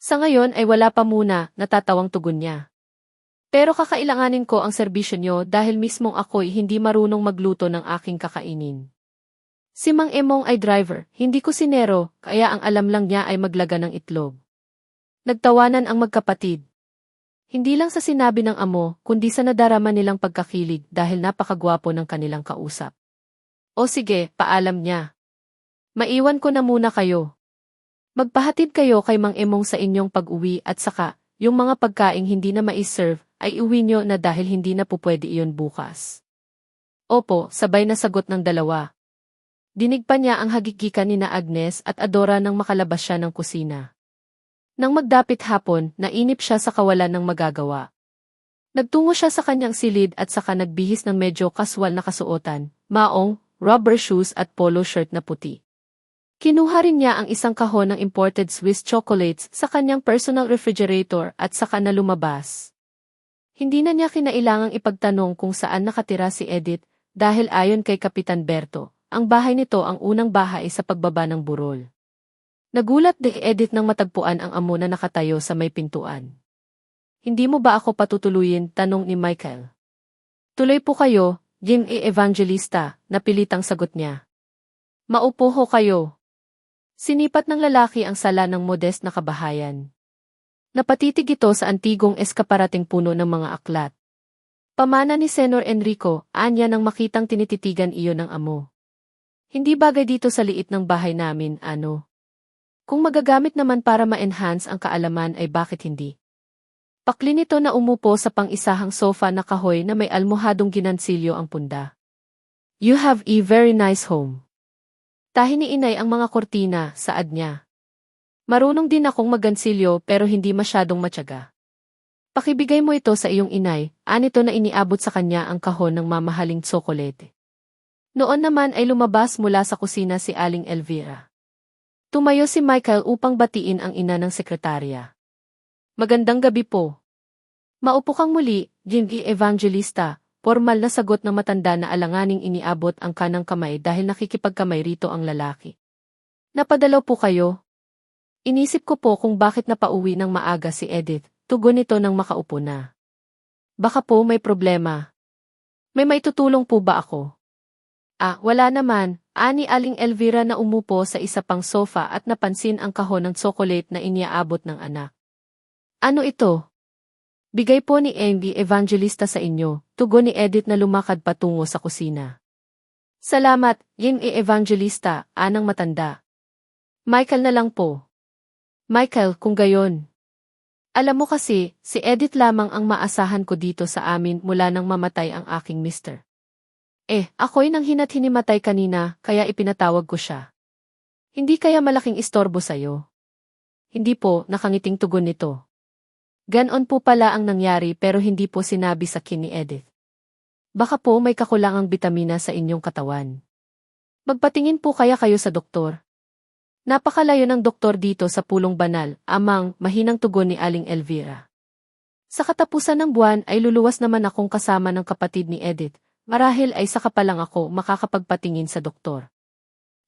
Sa ngayon ay wala pa muna, natatawang tugon niya. Pero kakailanganin ko ang serbisyo niyo dahil mismong ako'y hindi marunong magluto ng aking kakainin. Si Mang Emong ay driver, hindi kusinero, kaya ang alam lang niya ay maglaga ng itlog. Nagtawanan ang magkapatid. Hindi lang sa sinabi ng amo, kundi sa nadarama nilang pagkakilig dahil napakagwapo ng kanilang kausap. O sige, paalam niya. Maiwan ko na muna kayo. Magpahatid kayo kay Mang Emong sa inyong pag-uwi at saka, yung mga pagkaing hindi na mai-serve, ay uwi nyo na dahil hindi na pupwede iyon bukas. Opo, sabay na sagot ng dalawa. Dinig pa niya ang hagigikan ni na Agnes at Adora nang makalabas siya ng kusina. Nang magdapit hapon, nainip siya sa kawalan ng magagawa. Nagtungo siya sa kanyang silid at saka nagbihis ng medyo kaswal na kasuotan, maong, rubber shoes at polo shirt na puti. Kinuha rin niya ang isang kahon ng imported Swiss chocolates sa kanyang personal refrigerator at saka na lumabas. Hindi na niya kinailangang ipagtanong kung saan nakatira si Edith dahil ayon kay Kapitan Berto, ang bahay nito ang unang bahay sa pagbaba ng burol. Nagulat ni Edith nang matagpuan ang amo na nakatayo sa may pintuan. Hindi mo ba ako patutuluyin? Tanong ni Michael. Tuloy po kayo, Jim Evangelista, napilitang sagot niya. Maupo ho kayo. Sinipat ng lalaki ang sala ng modest na kabahayan. Napatitig ito sa antigong eskaparating puno ng mga aklat. Pamana ni Senor Enrico, anya nang makitang tinititigan iyon ng amo. Hindi bagay dito sa liit ng bahay namin, ano? Kung magagamit naman para ma-enhance ang kaalaman ay bakit hindi? Pakli nito na umupo sa pang-isahang sofa na kahoy na may almohadong ginansilyo ang punda. You have a very nice home. Tahi ni inay ang mga kortina, saad niya. Marunong din akong magansilyo pero hindi masyadong matyaga. Pakibigay mo ito sa iyong inay, anito na iniabot sa kanya ang kahon ng mamahaling tsokolete. Noon naman ay lumabas mula sa kusina si Aling Elvira. Tumayo si Michael upang batiin ang ina ng sekretarya. Magandang gabi po. Maupo kang muli, Jim Evangelista, formal na sagot ng matanda na alanganing iniabot ang kanang kamay dahil nakikipagkamay rito ang lalaki. Napadalaw po kayo? Inisip ko po kung bakit napauwi ng maaga si Edith, tugon nito nang makaupo na. Baka po may problema. May maitutulong po ba ako? Wala naman, ani Aling Elvira na umupo sa isa pang sofa at napansin ang kahon ng tsokolate na iniaabot ng anak. Ano ito? Bigay po ni Amy Evangelista sa inyo, tugon ni Edith na lumakad patungo sa kusina. Salamat, Jim Evangelista, anang matanda. Michael na lang po. Michael, kung gayon. Alam mo kasi, si Edith lamang ang maasahan ko dito sa amin mula nang mamatay ang aking mister. Ako'y nang hinimatay kanina, kaya ipinatawag ko siya. Hindi kaya malaking istorbo sa'yo? Hindi po, nakangiting tugon nito. Ganon po pala ang nangyari pero hindi po sinabi sa akin ni Edith. Baka po may kakulangang bitamina sa inyong katawan. Magpatingin po kaya kayo sa doktor. Napakalayo ng doktor dito sa Pulong Banal, amang, mahinang tugon ni Aling Elvira. Sa katapusan ng buwan ay luluwas naman akong kasama ng kapatid ni Edith, marahil ay saka pa lang ako makakapagpatingin sa doktor.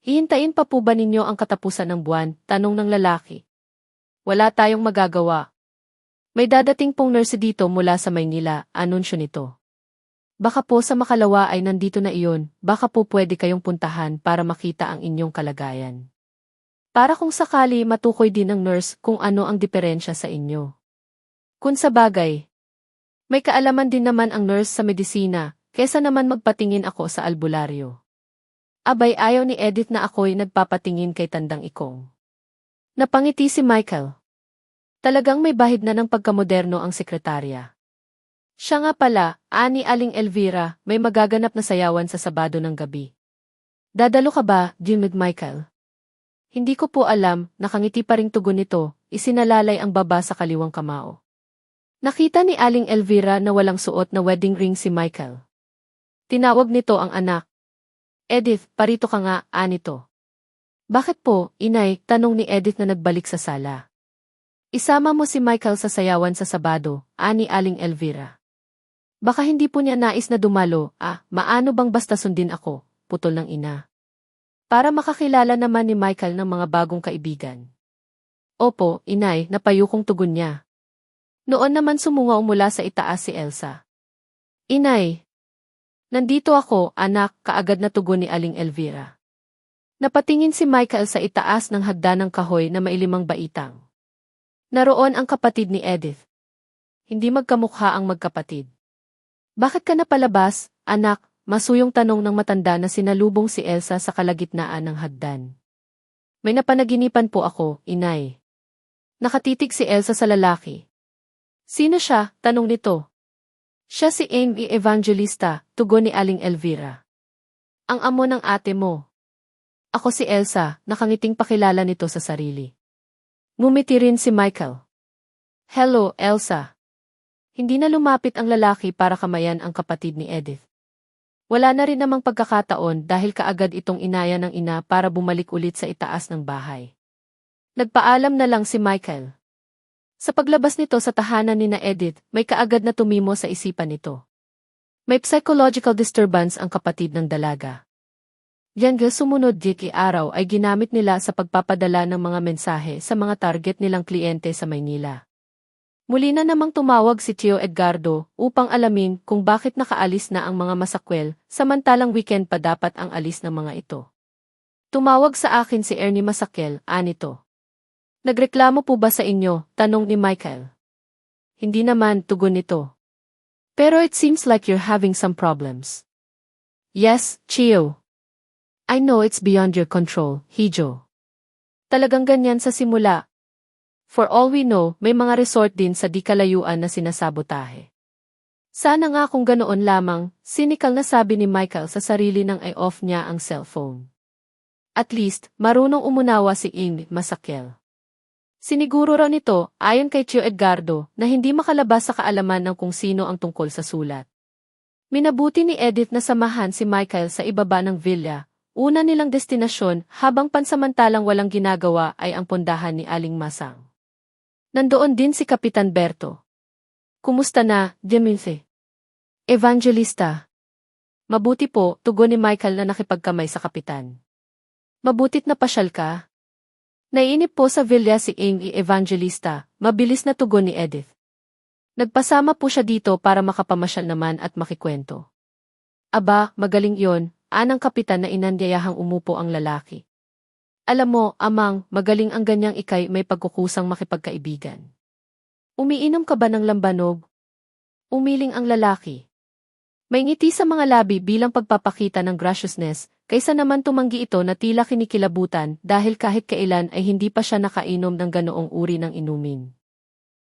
Hihintayin pa po ba ninyo ang katapusan ng buwan? Tanong ng lalaki. Wala tayong magagawa. May dadating pong nurse dito mula sa Maynila, anunsyo nito. Baka po sa makalawa ay nandito na iyon, baka po pwede kayong puntahan para makita ang inyong kalagayan. Para kung sakali matukoy din ng nurse kung ano ang diferensya sa inyo. Kung sa bagay, may kaalaman din naman ang nurse sa medisina, kesa naman magpatingin ako sa albularyo. Abay ayaw ni Edith na ako'y nagpapatingin kay Tandang Ikong. Napangiti si Michael. Talagang may bahid na ng pagkamoderno ang sekretarya. Siya nga pala, ani Aling Elvira, may magaganap na sayawan sa Sabado ng gabi. Dadalo ka ba, Jimmy Michael? Hindi ko po alam, nakangiti pa ring tugon nito, isinalalay ang baba sa kaliwang kamao. Nakita ni Aling Elvira na walang suot na wedding ring si Michael. Tinawag nito ang anak. Edith, parito ka nga, anito. Bakit po, inay, tanong ni Edith na nagbalik sa sala. Isama mo si Michael sa sayawan sa Sabado, ani Aling Elvira. Baka hindi po niya nais na dumalo, maano bang basta sundin ako, putol ng ina. Para makakilala naman ni Michael ng mga bagong kaibigan. Opo, inay, napayukong tugon niya. Noon naman sumungaw mula sa itaas si Elsa. Inay. Nandito ako, anak, kaagad na tugon ni Aling Elvira. Napatingin si Michael sa itaas ng hagdan ng kahoy na mailimang baitang. Naroon ang kapatid ni Edith. Hindi magkamukha ang magkapatid. Bakit ka napalabas, anak? Masuyong tanong ng matanda na sinalubong si Elsa sa kalagitnaan ng hagdan. May napanaginipan po ako, inay. Nakatitig si Elsa sa lalaki. Sino siya? Tanong nito. Siya si Amy Evangelista, tugon ni Aling Elvira. Ang amo ng ate mo. Ako si Elsa, nakangiting pakilala nito sa sarili. Ngumiti rin si Michael. Hello, Elsa. Hindi na lumapit ang lalaki para kamayan ang kapatid ni Edith. Wala na rin namang pagkakataon dahil kaagad itong inaya ng ina para bumalik ulit sa itaas ng bahay. Nagpaalam na lang si Michael. Sa paglabas nito sa tahanan ni na Edith, may kaagad na tumimo sa isipan nito. May psychological disturbance ang kapatid ng dalaga. Yan sumunod araw ay ginamit nila sa pagpapadala ng mga mensahe sa mga target nilang kliyente sa Maynila. Muli na namang tumawag si Tio Edgardo upang alamin kung bakit nakaalis na ang mga masakwel, samantalang weekend pa dapat ang alis ng mga ito. Tumawag sa akin si Ernie Masakel, anito. Nagreklamo po ba sa inyo? Tanong ni Michael. Hindi naman, tugon nito. Pero it seems like you're having some problems. Yes, Chio. I know it's beyond your control, Hijo. Talagang ganyan sa simula. For all we know, may mga resort din sa di kalayuan na sinasabotahe. Sana nga kung ganoon lamang, cynical na sabi ni Michael sa sarili nang i-off niya ang cellphone. At least, marunong umunawa si Amy Masakel. Siniguro raw nito, ayon kay Tio Edgardo, na hindi makalabas sa kaalaman ng kung sino ang tungkol sa sulat. Minabuti ni Edith na samahan si Michael sa ibaba ng villa, una nilang destinasyon habang pansamantalang walang ginagawa ay ang pondahan ni Aling Masang. Nandoon din si Kapitan Berto. Kumusta na, Jemilce? Evangelista. Mabuti po, tugon ni Michael na nakipagkamay sa kapitan. Mabutit na pasyal ka? Naiinip po sa villa si Amy Evangelista, mabilis na tugon ni Edith. Nagpasama po siya dito para makapamasyal naman at makikwento. Aba, magaling yon, anang kapitan na inandiyahang umupo ang lalaki. Alam mo, amang, magaling ang ganyang ikay may pagkukusang makipagkaibigan. Umiinom ka ba ng lambanog? Umiling ang lalaki. May ngiti sa mga labi bilang pagpapakita ng graciousness, kaysa naman tumanggi ito na tila kinikilabutan dahil kahit kailan ay hindi pa siya nakainom ng ganoong uri ng inumin.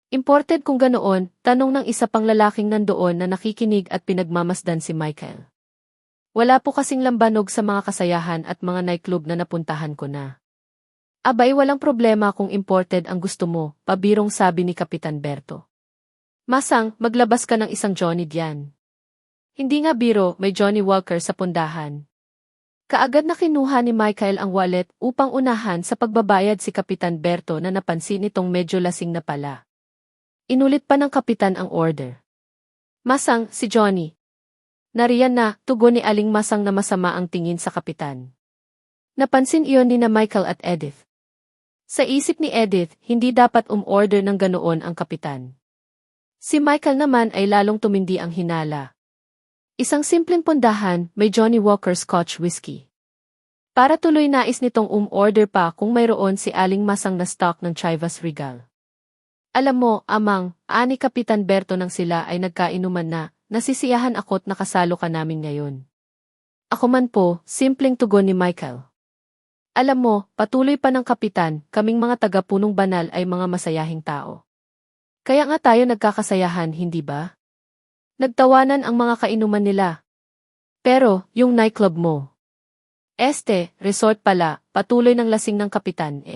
Imported kung ganoon, tanong ng isa pang lalaking nandoon na nakikinig at pinagmamasdan si Michael. Wala po kasing lambanog sa mga kasayahan at mga nightclub na napuntahan ko na. Abay walang problema kung imported ang gusto mo, pabirong sabi ni Kapitan Berto. Masang, maglabas ka ng isang Johnny diyan. Hindi nga biro, may Johnny Walker sa pundahan. Kaagad na kinuha ni Michael ang wallet upang unahan sa pagbabayad si Kapitan Berto na napansin itong medyo lasing na pala. Inulit pa ng kapitan ang order. Masang, si Johnny. Nariyan na, tugon ni Aling Masang na masama ang tingin sa kapitan. Napansin iyon ni na Michael at Edith. Sa isip ni Edith, hindi dapat umorder ng ganoon ang kapitan. Si Michael naman ay lalong tumindi ang hinala. Isang simpleng pundahan, may Johnny Walker Scotch Whiskey. Para tuloy nais nitong umorder pa kung mayroon si Aling Masang na stock ng Chivas Regal. Alam mo, Amang, ani Kapitan Berto nang sila ay nagkainuman na, nasisiyahan ako't nakasalo ka namin ngayon. Ako man po, simpleng tugon ni Michael. Alam mo, patuloy pa ng kapitan, kaming mga taga-punong banal ay mga masayahing tao. Kaya nga tayo nagkakasayahan, hindi ba? Nagtawanan ang mga kainuman nila. Pero, yung nightclub mo. Resort pala, patuloy ng lasing ng kapitan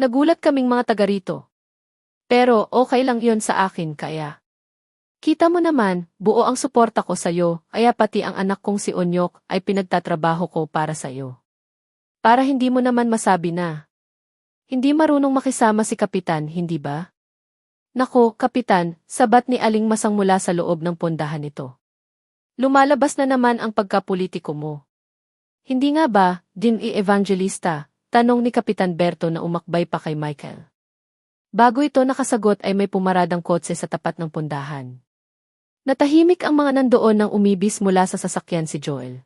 Nagulat kaming mga taga rito. Pero okay lang yon sa akin kaya. Kita mo naman, buo ang suporta ko sa'yo, kaya pati ang anak kong si Onyok ay pinagtatrabaho ko para sa'yo. Para hindi mo naman masabi na. Hindi marunong makisama si Kapitan, hindi ba? Nako, Kapitan, sabat ni Aling Masang mula sa loob ng pondahan nito. Lumalabas na naman ang pagkapolitiko mo. Hindi nga ba, Evangelista, tanong ni Kapitan Berto na umakbay pa kay Michael. Bago ito nakasagot ay may pumaradang kotse sa tapat ng pundahan. Natahimik ang mga nandoon nang umibis mula sa sasakyan si Joel.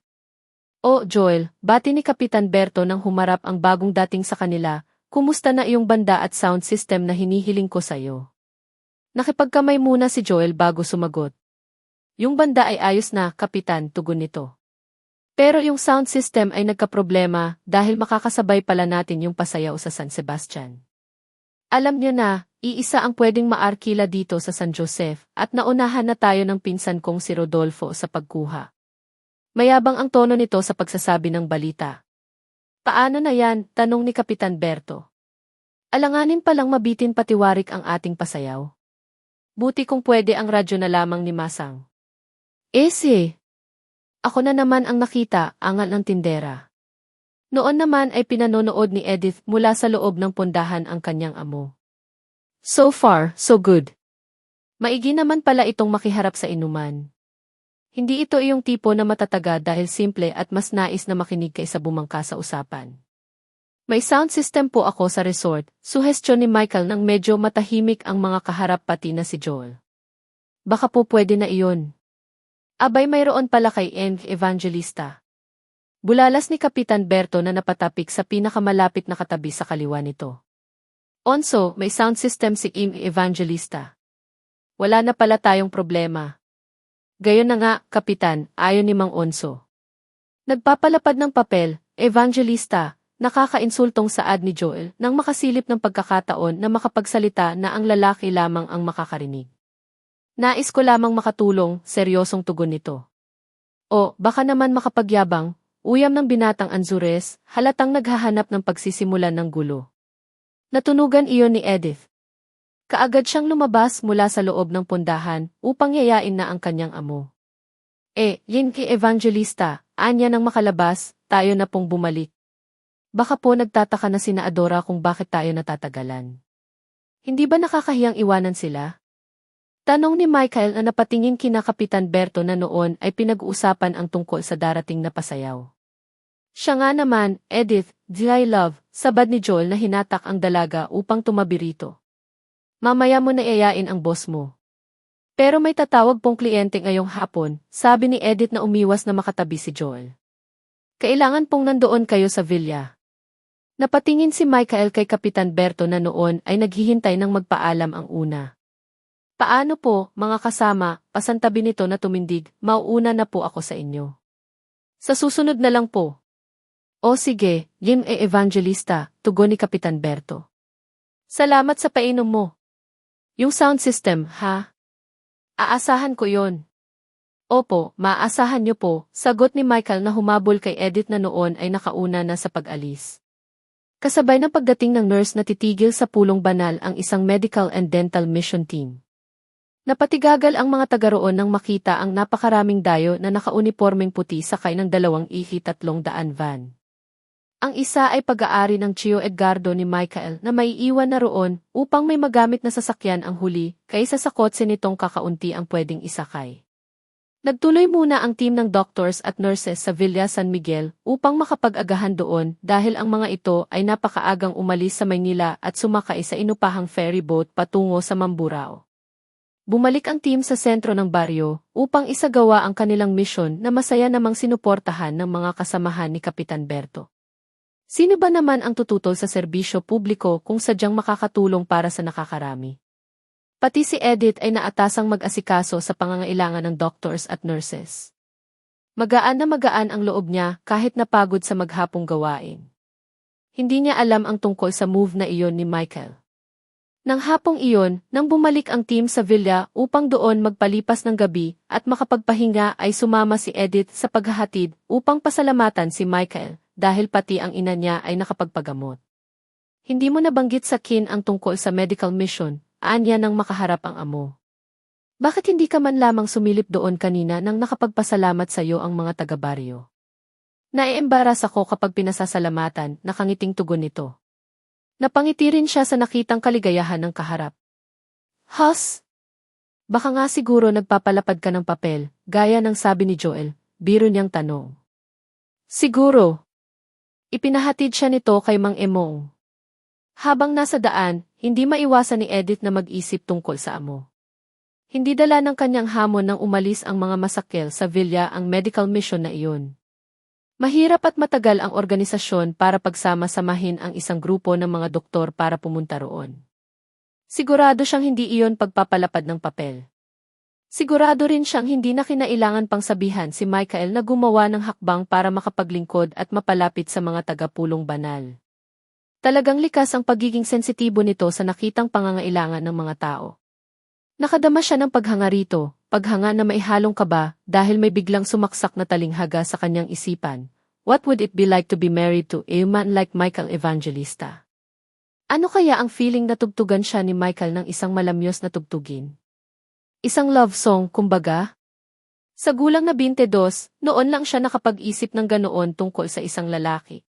O Joel, bati ni Kapitan Berto nang humarap ang bagong dating sa kanila, kumusta na iyong banda at sound system na hinihiling ko sa'yo? Nakipagkamay muna si Joel bago sumagot. Yung banda ay ayos na, Kapitan, tugon nito. Pero yung sound system ay nagkaproblema dahil makakasabay pala natin yung pasayaw sa San Sebastian. Alam niyo na, iisa ang pwedeng maarkila dito sa San Josef at naunahan na tayo ng pinsan kong si Rodolfo sa pagkuha. Mayabang ang tono nito sa pagsasabi ng balita. Paano na yan? Tanong ni Kapitan Berto. Alanganin palang mabitin patiwarik ang ating pasayaw. Buti kung pwede ang radyo na lamang ni Masang. Ako na naman ang nakita, angal ng tindera. Noon naman ay pinanonood ni Edith mula sa loob ng pondahan ang kanyang amo. So far, so good. Maigi naman pala itong makiharap sa inuman. Hindi ito iyong tipo na matataga dahil simple at mas nais na makinig kaysa bumangka sa usapan. May sound system po ako sa resort, suhestyon ni Michael nang medyo matahimik ang mga kaharap pati na si Joel. Baka po pwede na iyon. Abay mayroon pala kay Evangelista. Bulalas ni Kapitan Berto na napatapik sa pinakamalapit na katabi sa kaliwa nito. Onso, may sound system si Evangelista. Wala na pala tayong problema. Gayon na nga, Kapitan, ayon ni Mang Onso. Nagpapalapad ng papel, Evangelista, nakakainsultong saad ni Joel nang makasilip ng pagkakataon na makapagsalita na ang lalaki lamang ang makakarinig. Nais ko lamang makatulong, seryosong tugon nito. O, baka naman makapagyabang, uyam ng binatang Anzures, halatang naghahanap ng pagsisimulan ng gulo. Natunugan iyon ni Edith. Kaagad siyang lumabas mula sa loob ng pundahan upang yayain na ang kanyang amo. Yin kay Evangelista, anya nang makalabas, tayo na pong bumalik. Baka po nagtataka na sina Adora kung bakit tayo natatagalan. Hindi ba nakakahiyang iwanan sila? Tanong ni Michael na napatingin kina Kapitan Berto na noon ay pinag-uusapan ang tungkol sa darating na pasayaw. Siya nga naman, Edith, I love, sabad ni Joel na hinatak ang dalaga upang tumabi rito. Mamaya mo na iayain ang boss mo. Pero may tatawag pong kliyente ngayong hapon, sabi ni Edith na umiwas na makatabi si Joel. Kailangan pong nandoon kayo sa villa. Napatingin si Michael kay Kapitan Berto na noon ay naghihintay ng magpaalam ang una. Paano po, mga kasama, pasantabi nito na tumindig, mauuna na po ako sa inyo. Sa susunod na lang po. O sige, Evangelista, tugon ni Kapitan Berto. Salamat sa painom mo. Yung sound system, ha? Aasahan ko yon. Opo, maaasahan niyo po, sagot ni Michael na humabol kay Edith na noon ay nakauna na sa pag-alis. Kasabay ng pagdating ng nurse na titigil sa pulong banal ang isang medical and dental mission team. Napatigagal ang mga taga-roon nang makita ang napakaraming dayo na nakaunipormeng puti sakay ng 2,300 van. Ang isa ay pag-aari ng Chio Edgardo ni Michael na maiiwan na roon upang may magamit na sasakyan ang huli kaysa sa kotse nitong kakaunti ang pwedeng isakay. Nagtuloy muna ang team ng doctors at nurses sa Villa San Miguel upang makapag-agahan doon dahil ang mga ito ay napakaagang umalis sa Maynila at sumakay sa inupahang ferry boat patungo sa Mamburao. Bumalik ang team sa sentro ng baryo upang isagawa ang kanilang misyon na masaya namang sinuportahan ng mga kasamahan ni Kapitan Berto. Sino ba naman ang tututol sa serbisyo publiko kung sadyang makakatulong para sa nakakarami? Pati si Edith ay naatasang mag-asikaso sa pangangailangan ng doctors at nurses. Magaan na magaan ang loob niya kahit napagod sa maghapong gawain. Hindi niya alam ang tungkol sa move na iyon ni Michael. Nang hapong iyon, nang bumalik ang team sa villa upang doon magpalipas ng gabi at makapagpahinga ay sumama si Edith sa paghahatid upang pasalamatan si Michael dahil pati ang ina niya ay nakapagpagamot. Hindi mo nabanggit sa kin ang tungkol sa medical mission, anya nang makaharap ang amo. Bakit hindi ka man lamang sumilip doon kanina nang nakapagpasalamat sa iyo ang mga taga-baryo? Naiembaras ako kapag pinasasalamatan, nakangiting tugon nito. Napangiti rin siya sa nakitang kaligayahan ng kaharap. Hus? Baka nga siguro nagpapalapad ka ng papel, gaya ng sabi ni Joel, biro niyang tanong. Siguro. Ipinahatid siya nito kay Mang Emong. Habang nasa daan, hindi maiwasan ni Edith na mag-isip tungkol sa amo. Hindi dala ng kanyang hamon nang umalis ang mga masakil sa villa ang medical mission na iyon. Mahirap at matagal ang organisasyon para pagsama-samahin ang isang grupo ng mga doktor para pumunta roon. Sigurado siyang hindi iyon pagpapalapad ng papel. Sigurado rin siyang hindi na kinailangan pang sabihan si Michael na gumawa ng hakbang para makapaglingkod at mapalapit sa mga taga-pulong banal. Talagang likas ang pagiging sensitibo nito sa nakitang pangangailangan ng mga tao. Nakadama siya ng paghanga rito, paghanga na maihalong kaba dahil may biglang sumaksak na talinghaga sa kanyang isipan. What would it be like to be married to a man like Michael Evangelista? Ano kaya ang feeling na tugtugan siya ni Michael ng isang malamyos na tugtugin? Isang love song, kumbaga? Sa gulang na 22, noon lang siya nakapag-isip ng ganoon tungkol sa isang lalaki.